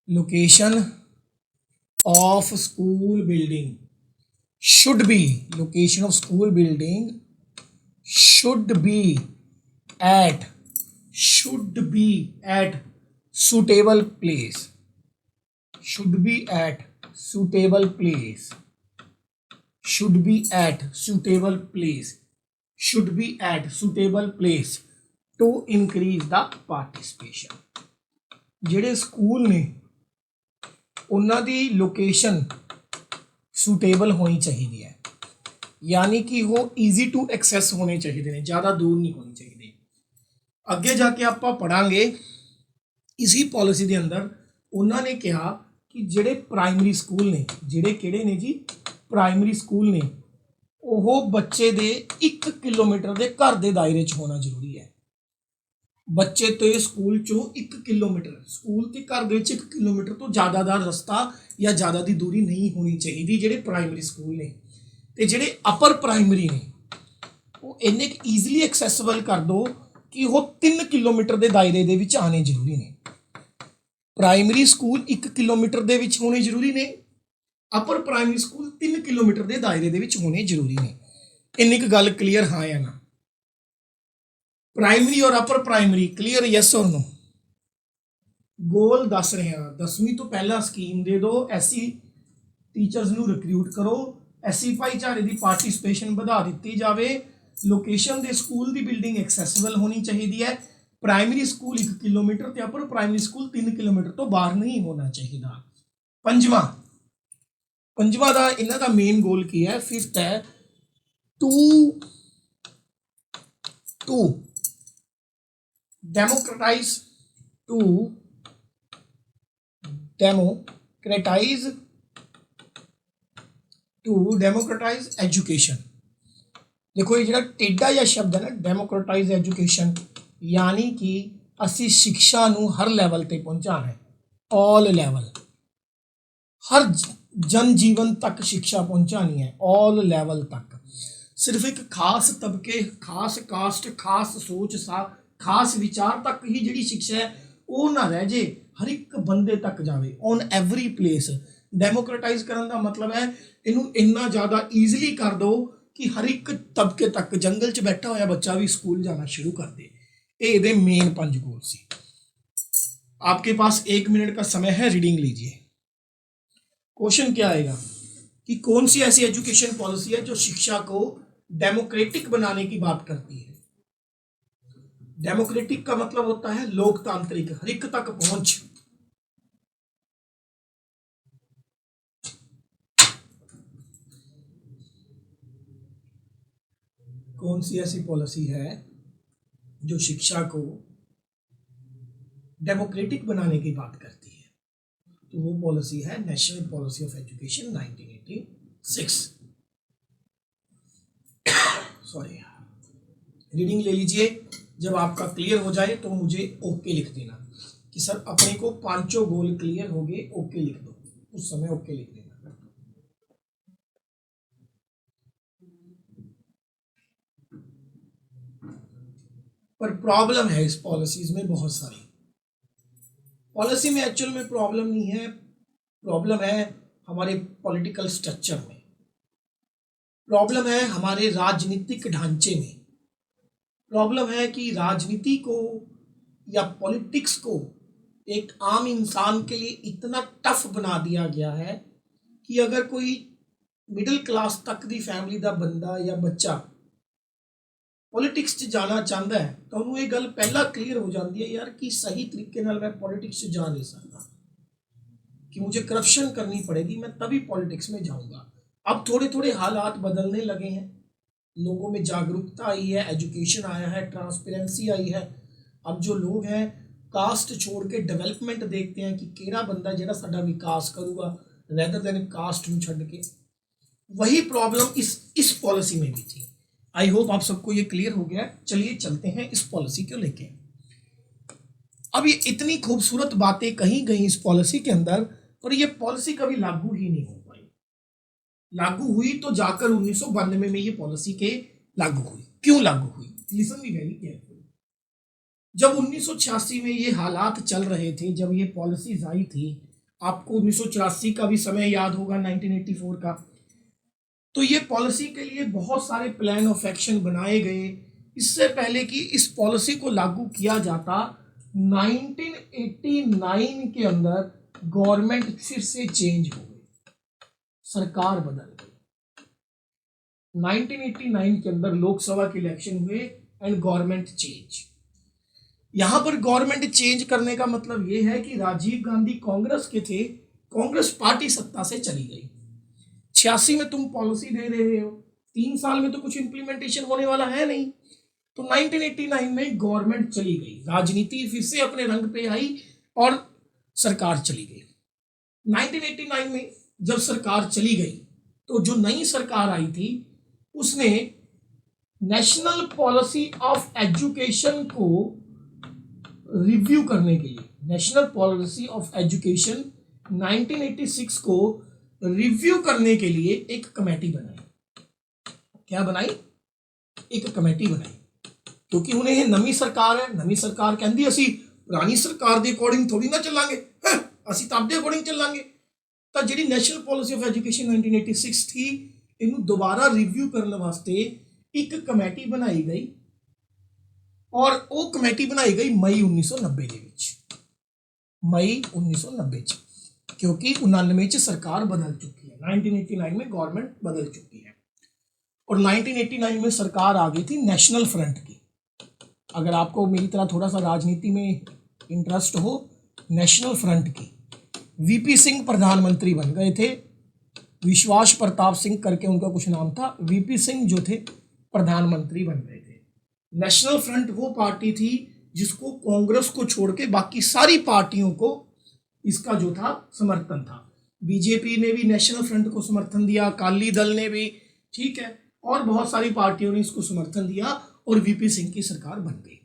location of school building should be, location of school building should be at suitable place, should be at suitable place, should be at suitable place, should be at suitable place to increase the participation। ਜਿਹੜੇ school ਨੇ ਉਹਨਾਂ ਦੀ location suitable होनी चाहिए है, यानी कि वो easy to access होने चाहिए ने, ज़्यादा दूर नहीं होनी चाहिए। अगे जाके आप पढ़ांगे इसी पॉलिसी के अंदर उन्होंने कहा कि जेडे प्राइमरी स्कूल ने, जेडे केड़े ने जी प्राइमरी स्कूल ने, वो बच्चे दे 1 किलोमीटर के घर के दायरे च होना जरूरी है। बच्चे तो स्कूल चो 1 किलोमीटर, स्कूल के घर के 1 किलोमीटर तो ज़्यादा का रस्ता या ज़्यादा की दूरी नहीं होनी चाहिए। जेडे प्राइमरी स्कूल ने ते जेडे अपर प्राइमरी ने वो इन्ने ईजिली एक्सैसिबल कर दो कि वो 3 किलोमीटर के दायरे दे विच आने जरूरी ने। प्राइमरी स्कूल 1 किलोमीटर दे विच होने जरूरी ने, अपर प्राइमरी स्कूल 3 किलोमीटर के दायरे दे विच होने जरूरी ने। इन्नी गल क्लीयर हाँ या ना? प्राइमरी और अपर प्राइमरी क्लीयर, यस और नो? गोल दस रहे हैं 10वीं तो पहला स्कीम दे दो, एससी टीचर्स नू रिक्रूट करो, एससी भाईचारे की पार्टिसिपेशन बढ़ा दी जाए, लोकेशन दे स्कूल की बिल्डिंग एक्सैसिबल होनी चाहिए है, प्राइमरी स्कूल 1 किलोमीटर तो अपर प्राइमरी स्कूल 3 किलोमीटर तो बाहर नहीं होना चाहिए। पंजवा का इन्हों का मेन गोल की है, फिफ्थ है टू डेमोक्रेटाइज एजुकेशन। देखो ये जो टेढ़ा या शब्द है ना, डेमोक्रेटाइज एजुकेशन, यानी कि असी शिक्षा नू हर लैवल ते पहुँचाना है। ऑल लेवल, हर जनजीवन तक शिक्षा पहुंचानी है, ऑल लेवल तक। सिर्फ एक खास तबके, खास कास्ट, खास सोच, सा खास विचार तक ही जिहड़ी शिक्षा है वो ना रह जे, हर एक बंदे तक जावे, ऑन एवरी प्लेस। डेमोक्रेटाइज करने का मतलब है इनू इन्ना ज़्यादा ईजिली कर दो कि हर एक तबके तक, जंगल च बैठा होया बच्चा भी स्कूल जाना शुरू कर दे। ये मेन 5 गोल सी। आपके पास 1 मिनट का समय है, रीडिंग लीजिए। क्वेश्चन क्या आएगा कि कौन सी ऐसी एजुकेशन पॉलिसी है जो शिक्षा को डेमोक्रेटिक बनाने की बात करती है। डेमोक्रेटिक का मतलब होता है लोकतांत्रिक, हर एक तक पहुंच। कौन सी ऐसी पॉलिसी है जो शिक्षा को डेमोक्रेटिक बनाने की बात करती है? तो वो पॉलिसी है national policy of education 1986। Sorry, reading ले लीजिए। जब आपका क्लियर हो जाए तो मुझे ओके लिख देना कि सर अपने को 5 गोल क्लियर हो गए, ओके लिख दो, उस समय ओके लिख देना। पर प्रॉब्लम है इस पॉलिसीज में बहुत सारी। पॉलिसी में एक्चुअल में प्रॉब्लम नहीं है, प्रॉब्लम है हमारे पॉलिटिकल स्ट्रक्चर में, प्रॉब्लम है हमारे राजनीतिक ढांचे में, प्रॉब्लम है कि राजनीति को या पॉलिटिक्स को एक आम इंसान के लिए इतना टफ बना दिया गया है कि अगर कोई मिडिल क्लास तक दी फैमिली का बंदा या बच्चा पॉलिटिक्स च जाना चाहता है तो उन्होंने ये गल पहला क्लियर हो जाती है यार कि सही तरीके नाल मैं पॉलिटिक्स च जा नहीं सकता, कि मुझे करप्शन करनी पड़ेगी, मैं तभी पॉलिटिक्स में जाऊंगा। अब थोड़े थोड़े हालात बदलने लगे हैं, लोगों में जागरूकता आई है, एजुकेशन आया है, ट्रांसपेरेंसी आई है। अब जो लोग हैं कास्ट छोड़ के डेवलपमेंट देखते हैं कि केड़ा बंदा जेड़ा साडा विकास करूगा, रेदर देन कास्ट नूं छड्ड के। वही प्रॉब्लम इस पॉलिसी में भी थी। आई होप आप सबको ये क्लियर हो गया। चलिए चलते हैं इस पॉलिसी को लेके। अब ये इतनी खूबसूरत बातें कही गई इस पॉलिसी के अंदर, पर ये पॉलिसी कभी लागू ही नहीं हो पाई। लागू हुई तो जाकर 1992 में ये पॉलिसी के लागू हुई। क्यों लागू हुई? लिसन भी वेरी केयरफुल। जब 1986 में ये हालात चल रहे थे, जब ये पॉलिसीज आई थी, आपको 1984 का भी समय याद होगा, 1984 का, तो ये पॉलिसी के लिए बहुत सारे प्लान ऑफ एक्शन बनाए गए। इससे पहले कि इस पॉलिसी को लागू किया जाता, 1989 के अंदर गवर्नमेंट फिर से चेंज हो गई, सरकार बदल गई। 1989 के अंदर लोकसभा के इलेक्शन हुए एंड गवर्नमेंट चेंज। यहां पर गवर्नमेंट चेंज करने का मतलब यह है कि राजीव गांधी कांग्रेस के थे, कांग्रेस पार्टी सत्ता से चली गई। 86 में तुम पॉलिसी दे रहे हो, 3 साल में तो कुछ इंप्लीमेंटेशन होने वाला है नहीं। तो 1989 में गवर्नमेंट चली गई, राजनीति फिर से अपने रंग पे आई और सरकार चली गई। 1989 में जब सरकार चली गई तो जो नई सरकार आई थी उसने नेशनल पॉलिसी ऑफ एजुकेशन को रिव्यू करने के लिए, नेशनल पॉलिसी ऑफ एजुकेशन 1986 को रिव्यू करने के लिए एक कमेटी बनाई। क्या बनाई? एक कमेटी बनाई, क्योंकि उन्हें ये नवी सरकार है, नवी सरकार कहती असी पुरानी सरकार के अकॉर्डिंग थोड़ी ना चलांगे, असी तो आपके अकॉर्डिंग चलांगे। तो जी नेशनल पॉलिसी ऑफ एजुकेशन 1986 थी, इनू दोबारा रिव्यू करने वास्ते एक कमेटी बनाई गई और वो कमेटी बनाई गई मई 1990 के विच, मई 1990 च, क्योंकि 1999 सरकार बदल चुकी है, 1989 में गवर्नमेंट बदल चुकी है और 1989 में सरकार आ गई थी नेशनल फ्रंट की। अगर आपको मेरी तरह थोड़ा सा राजनीति में इंटरेस्ट हो, नेशनल फ्रंट की वीपी सिंह प्रधानमंत्री बन गए थे, विश्वास प्रताप सिंह करके उनका कुछ नाम था, वीपी सिंह जो थे प्रधानमंत्री बन गए थे। नेशनल फ्रंट वो पार्टी थी जिसको कांग्रेस को छोड़ के बाकी सारी पार्टियों को इसका जो था समर्थन था। बीजेपी ने भी नेशनल फ्रंट को समर्थन दिया, अकाली दल ने भी, ठीक है, और बहुत सारी पार्टियों ने इसको समर्थन दिया और वीपी सिंह की सरकार बन गई।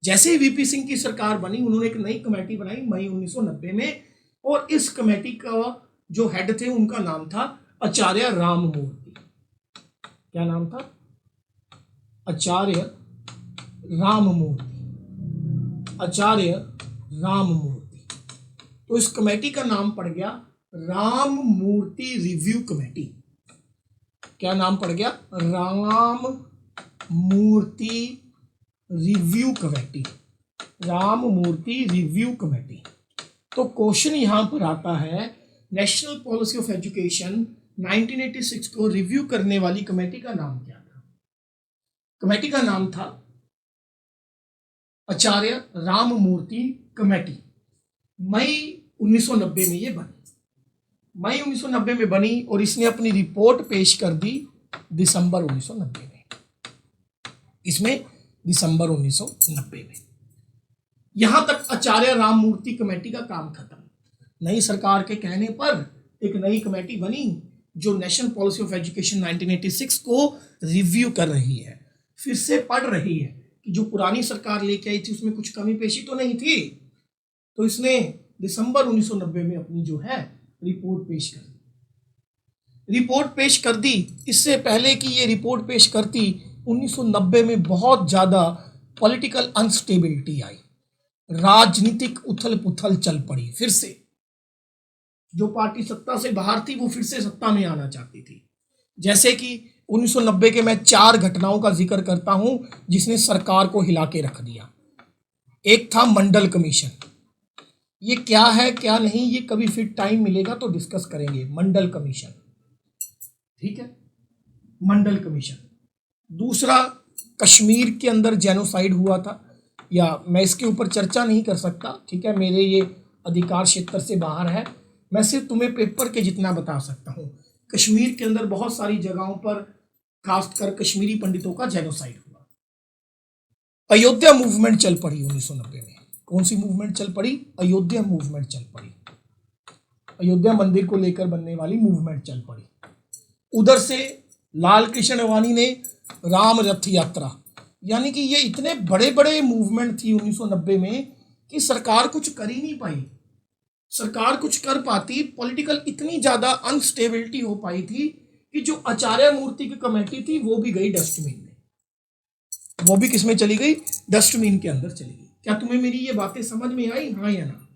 जैसे ही वीपी सिंह की सरकार बनी, उन्होंने एक नई कमेटी बनाई मई 1990 में, और इस कमेटी का जो हेड थे उनका नाम था आचार्य राममूर्ति। क्या नाम था? आचार्य राममूर्ति। आचार्य राममूर्ति। तो इस कमेटी का नाम पड़ गया राममूर्ति रिव्यू कमेटी। क्या नाम पड़ गया? Ramamurti review committee. Ramamurti review committee. तो क्वेश्चन यहां पर आता है, नेशनल पॉलिसी ऑफ एजुकेशन 1986 को रिव्यू करने वाली कमेटी का नाम क्या था? कमेटी का नाम था आचार्य राममूर्ति कमेटी। मई 1990 में ये बनी। मई 1990 में बनी और इसने अपनी रिपोर्ट पेश कर दी दिसंबर 1990 में। इसमें दिसंबर 1990 में। यहां तक आचार्य राममूर्ति कमेटी का काम खत्म। नई सरकार के कहने पर एक नई कमेटी बनी जो नेशनल पॉलिसी ऑफ एजुकेशन 1986 को रिव्यू कर रही है, फिर से पढ़ रही है कि जो पुरानी सरकार लेके आई थी उसमें कुछ कमी पेशी तो नहीं थी। तो इसने दिसंबर 1990 में अपनी जो है रिपोर्ट पेश कर दी। रिपोर्ट पेश कर दी। इससे पहले कि ये रिपोर्ट पेश करती, 1990 में बहुत ज़्यादा पॉलिटिकल अनस्टेबिलिटी आई, राजनीतिक उथल पुथल चल पड़ी। फिर से जो पार्टी सत्ता से बाहर थी वो फिर से सत्ता में आना चाहती थी। जैसे कि 1990 के मैं 4 घटनाओं का जिक्र करता हूं जिसने सरकार को हिला के रख दिया। एक था मंडल कमीशन। ये क्या है क्या नहीं, ये कभी फिर टाइम मिलेगा तो डिस्कस करेंगे। मंडल कमीशन, ठीक है, मंडल कमीशन। दूसरा, कश्मीर के अंदर जेनोसाइड हुआ था, या मैं इसके ऊपर चर्चा नहीं कर सकता, ठीक है, मेरे ये अधिकार क्षेत्र से बाहर है। मैं सिर्फ तुम्हें पेपर के जितना बता सकता हूँ। कश्मीर के अंदर बहुत सारी जगहों पर खासकर कश्मीरी पंडितों का जेनोसाइड हुआ। अयोध्या मूवमेंट चल पड़ी 1990 में। कौन सी मूवमेंट चल पड़ी? अयोध्या मूवमेंट चल पड़ी। अयोध्या मंदिर को लेकर बनने वाली मूवमेंट चल पड़ी। उधर से लाल कृष्ण अडवाणी ने राम रथ यात्रा, यानी कि ये इतने बड़े बड़े मूवमेंट थी 1990 में कि सरकार कुछ कर ही नहीं पाई। सरकार कुछ कर पाती, पॉलिटिकल इतनी ज्यादा अनस्टेबिलिटी हो पाई थी कि जो आचार्य मूर्ति की कमेटी थी वो भी गई डस्टबिन में। वो भी किसमें चली गई? डस्टबिन के अंदर चली गई। क्या तुम्हें मेरी ये बातें समझ में आई? हाँ या ना?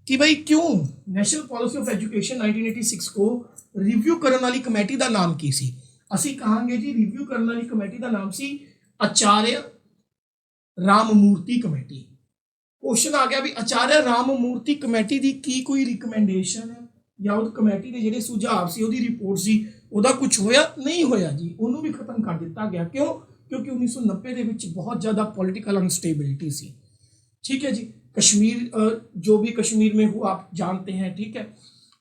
कि भाई क्यों नेशनल पॉलिसी ऑफ एजुकेशन 1986 को रिव्यू करने वाली कमेटी का नाम की सी? ਅਸੀਂ कहांगे जी रिव्यू करने वाली कमेटी का नाम सी आचार्य राममूर्ति कमेटी। क्वेश्चन आ गया भी आचार्य राममूर्ति कमेटी दी की कोई रिकमेंडेशन है या उस कमेटी के ਜਿਹੜੇ ਸੁਝਾਅ ਸੀ ਉਹਦੀ ਰਿਪੋਰਟ ਸੀ ਉਹਦਾ ਕੁਝ ਹੋਇਆ? ਨਹੀਂ ਹੋਇਆ ਜੀ, ਉਹਨੂੰ ਵੀ ਖਤਮ ਕਰ ਦਿੱਤਾ ਗਿਆ। क्यों? क्योंकि 1990 ਦੇ ਵਿੱਚ बहुत ज़्यादा पॉलिटिकल अनस्टेबिलिटी सी। ठीक है जी। कश्मीर, जो भी कश्मीर में हुआ आप जानते हैं, ठीक है।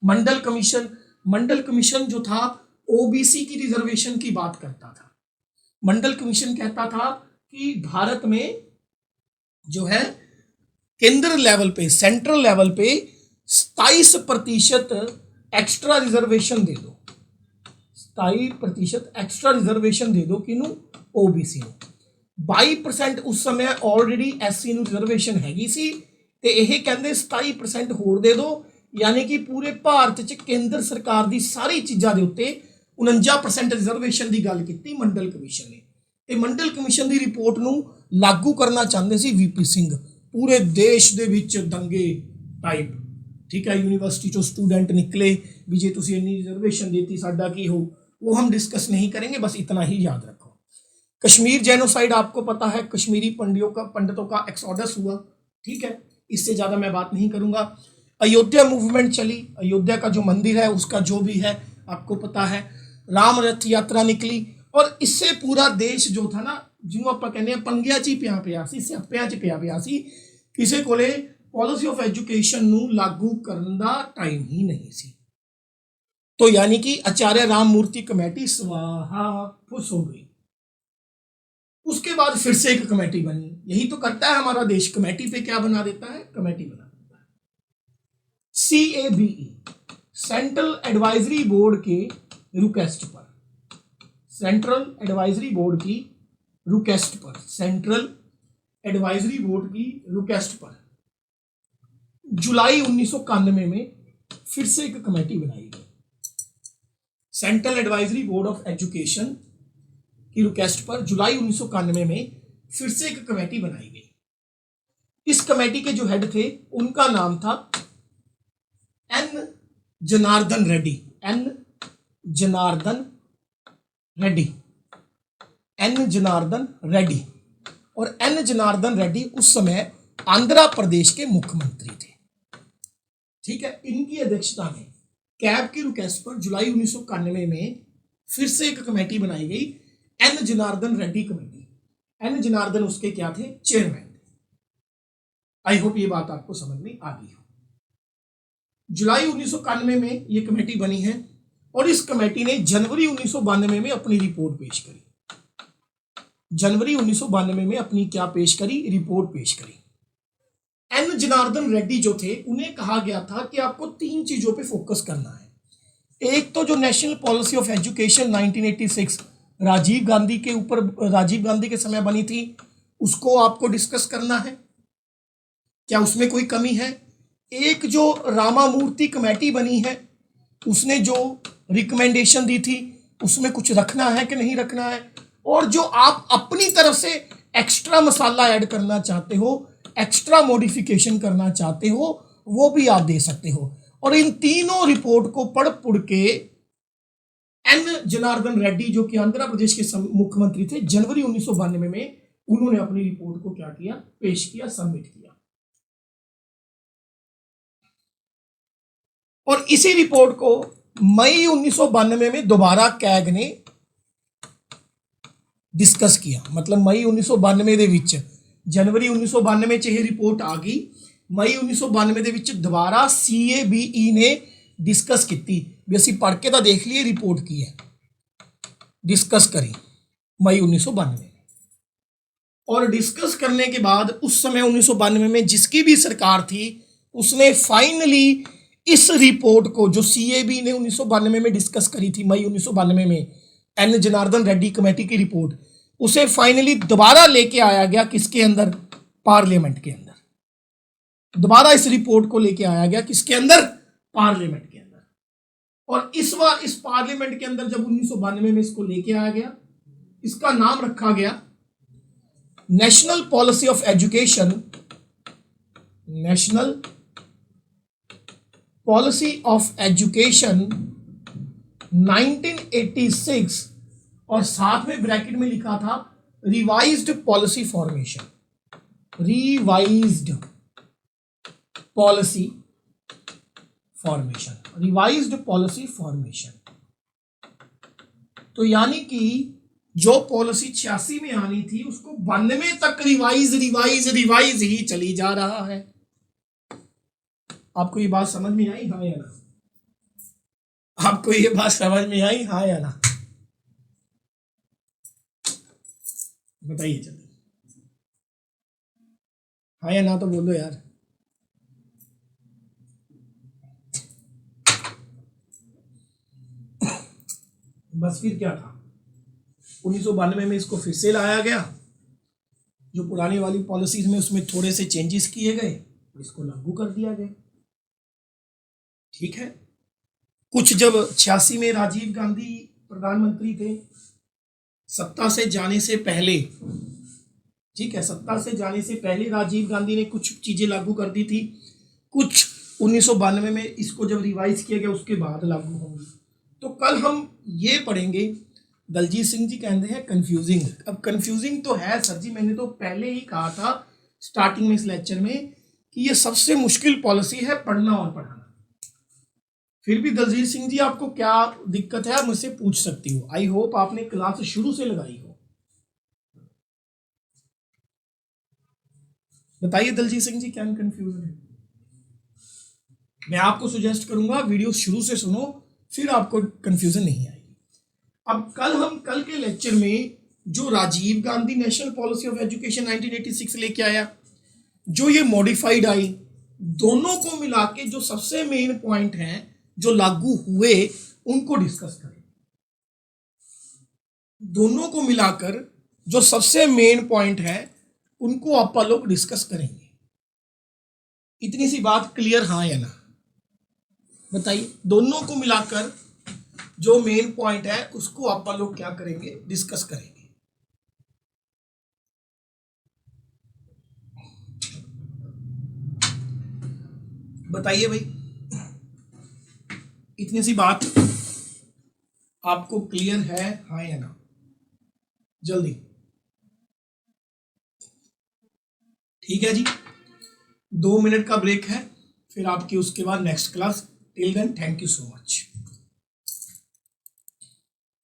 मंडल कमीशन, मंडल कमीशन जो था ओबीसी की रिजर्वेशन की बात करता था। मंडल कमीशन कहता था कि भारत में जो है केंद्र लेवल पे, सेंट्रल लेवल पे 27% एक्स्ट्रा रिजर्वेशन दे दो। 27% एक्स्ट्रा रिजर्वेशन दे दो किनू? ओबीसी ਨੂੰ। 22% उस समय ऑलरेडी एससी ਨੂੰ रिजर्वेशन हैगी सी ਤੇ ਇਹ ਕਹਿੰਦੇ 27% ਹੋਰ ਦੇ ਦਿਓ, यानी कि पूरे भारत च केंद्र सरकार ਦੀ सारी चीज़ों के उत्ते 49% रिजर्वेशन की गल की मंडल कमीशन ने। ਤੇ मंडल कमीशन की रिपोर्ट ਨੂੰ लागू करना चाहते सी वीपी सिंह। पूरे देश ਦੇ ਵਿੱਚ दंगे टाइप, ठीक है। यूनिवर्सिटी चो स्टूडेंट निकले भी जे तुसी इन्नी रिजर्वेशन देती साडा की हो, वो हम डिस्कस नहीं करेंगे, बस इतना ही याद रखो। कश्मीर जेनोसाइड आपको पता है, कश्मीरी पंडितों का एक्सोडस हुआ, ठीक है, इससे ज़्यादा मैं बात नहीं करूँगा। अयोध्या मूवमेंट चली, अयोध्या का जो मंदिर है उसका जो भी है आपको पता है। राम रथ यात्रा निकली और इससे पूरा देश जो था ना, जिन्होंने आप कहने पंगिया च ही पिया सी, स्यापिया च पिया सी। किसी को पॉलिसी ऑफ एजुकेशन नू लागू करने का टाइम ही नहीं सी। तो यानी कि आचार्य राममूर्ति कमेटी स्वाहा फुस हो गई। उसके बाद फिर से एक कमेटी बनी। यही तो करता है हमारा देश, कमेटी पे क्या बना देता है? कमेटी बना देता है। CABE, सेंट्रल एडवाइजरी बोर्ड के रिक्वेस्ट पर, सेंट्रल एडवाइजरी बोर्ड की रिक्वेस्ट पर, सेंट्रल एडवाइजरी बोर्ड की रिक्वेस्ट पर जुलाई 1991 में फिर से एक कमेटी बनाई गई। Central advisory board of education की रिक्वेस्ट पर जुलाई 1991 में फिर से एक कमेटी बनाई गई। इस कमेटी के जो हेड थे उनका नाम था N Janardhan Reddy. N Janardhan Reddy. N Janardhan Reddy. और एन जनार्दन रेड्डी उस समय आंध्र प्रदेश के मुख्यमंत्री थे। ठीक है, इनकी अध्यक्षता में कैब की रिक्वेस्ट पर जुलाई 1991 में फिर से एक कमेटी बनाई गई, N Janardhan Reddy committee. N Janardhan उसके क्या थे? चेयरमैन थे। आई होप ये बात आपको समझ में आ गई हो। जुलाई 1991 में ये कमेटी बनी है और इस कमेटी ने जनवरी 1992 में अपनी रिपोर्ट पेश करी। जनवरी 1992 में अपनी क्या पेश करी? रिपोर्ट पेश करी। एन जनार्दन रेड्डी जो थे उन्हें कहा गया था कि आपको 3 चीजों पे फोकस करना है। एक तो जो national policy of education 1986 Rajiv Gandhi के ऊपर, राजीव गांधी के समय बनी थी, उसको आपको डिस्कस करना है, क्या उसमें कोई कमी है। एक जो रामामूर्ति कमेटी बनी है उसने जो रिकमेंडेशन दी थी उसमें कुछ रखना है कि नहीं रखना है, और जो आप अपनी तरफ से एक्स्ट्रा मसाला ऐड करना चाहते हो, एक्स्ट्रा मॉडिफिकेशन करना चाहते हो, वो भी आप दे सकते हो। और इन तीनों रिपोर्ट को पढ़ के एन जनार्दन रेड्डी जो कि आंध्र प्रदेश के मुख्यमंत्री थे, जनवरी 1992 में उन्होंने अपनी रिपोर्ट को क्या किया? पेश किया, सबमिट किया। और इसी रिपोर्ट को मई 1992 में दोबारा कैग ने डिस्कस किया। मतलब मई 1992 ਦੇ ਵਿੱਚ, जनवरी 1992 ਚ ਇਹ ਰਿਪੋर्ट आ गई, मई 1992 ਦੇ ਵਿੱਚ ਦੁਬਾਰਾ CABE ने डिस्कस की भी ਅਸੀਂ पढ़ के तो देख लिए रिपोर्ट की है, डिस्कस करी मई 1992 में। और डिस्कस करने के बाद उस समय 1992 में जिसकी भी सरकार थी उसने फाइनली इस रिपोर्ट को जो CABE ने 1992 में डिस्कस करी थी, मई 1992 में एन जनार्दन रेड्डी कमेटी की रिपोर्ट, उसे फाइनली दोबारा लेके आया गया किसके अंदर? पार्लियामेंट के अंदर। दोबारा इस रिपोर्ट को लेके आया गया किसके अंदर? पार्लियामेंट के अंदर। और इस बार इस पार्लियामेंट के अंदर जब 1992 में इसको लेके आया गया, इसका नाम रखा गया national policy of education, national policy of education 1986, और साथ में ब्रैकेट में लिखा था revised policy formation. Revised policy formation, revised policy formation. तो यानी कि जो पॉलिसी 86 में आनी थी उसको 92 तक रिवाइज ही चली जा रहा है। आपको ये बात समझ में आई? हाँ या ना? आपको ये बात समझ में आई? हाँ या ना? बताइए चलिए, हाँ या ना तो बोलो यार। बस फिर क्या था, 1992 में इसको फिर से लाया गया, जो पुरानी वाली पॉलिसीज में उसमें थोड़े से चेंजेस किए गए, इसको लागू कर दिया गया। ठीक है, कुछ जब 86 में राजीव गांधी प्रधानमंत्री थे, सत्ता से जाने से पहले, ठीक है, सत्ता से जाने से पहले राजीव गांधी ने कुछ चीजें लागू कर दी थी, कुछ 1992 में इसको जब रिवाइज किया गया उसके बाद लागू होंगी। तो कल हम ये पढ़ेंगे, दलजीत सिंह जी कहते हैं कंफ्यूजिंग। अब कंफ्यूजिंग तो है सर जी, मैंने तो पहले ही कहा था स्टार्टिंग में इस लेक्चर में कि ये सबसे मुश्किल पॉलिसी है पढ़ना और पढ़ाना। फिर भी दलजीत सिंह जी आपको क्या दिक्कत है आप मुझसे पूछ सकती हो। आई होप आपने क्लास शुरू से लगाई हो। बताइए दलजीत सिंह जी क्या कंफ्यूजन है? मैं आपको सुजेस्ट करूंगा वीडियो शुरू से सुनो, फिर आपको कंफ्यूजन नहीं आएगी। अब कल के लेक्चर में जो Rajiv Gandhi national policy of education 1986 लेके आया, जो ये मॉडिफाइड आई, दोनों को मिला के जो सबसे मेन पॉइंट हैं जो लागू हुए उनको डिस्कस करें। दोनों को मिलाकर जो सबसे मेन पॉइंट है उनको आप लोग डिस्कस करेंगे। इतनी सी बात क्लियर, हाँ या ना? बताइए, दोनों को मिलाकर जो मेन पॉइंट है उसको आप लोग क्या करेंगे, डिस्कस करेंगे। बताइए भाई, इतनी सी बात आपको क्लियर है, हाँ या ना? जल्दी। ठीक है जी, 2 मिनट का ब्रेक है, फिर आपकी उसके बाद next class. Till then thank you so much.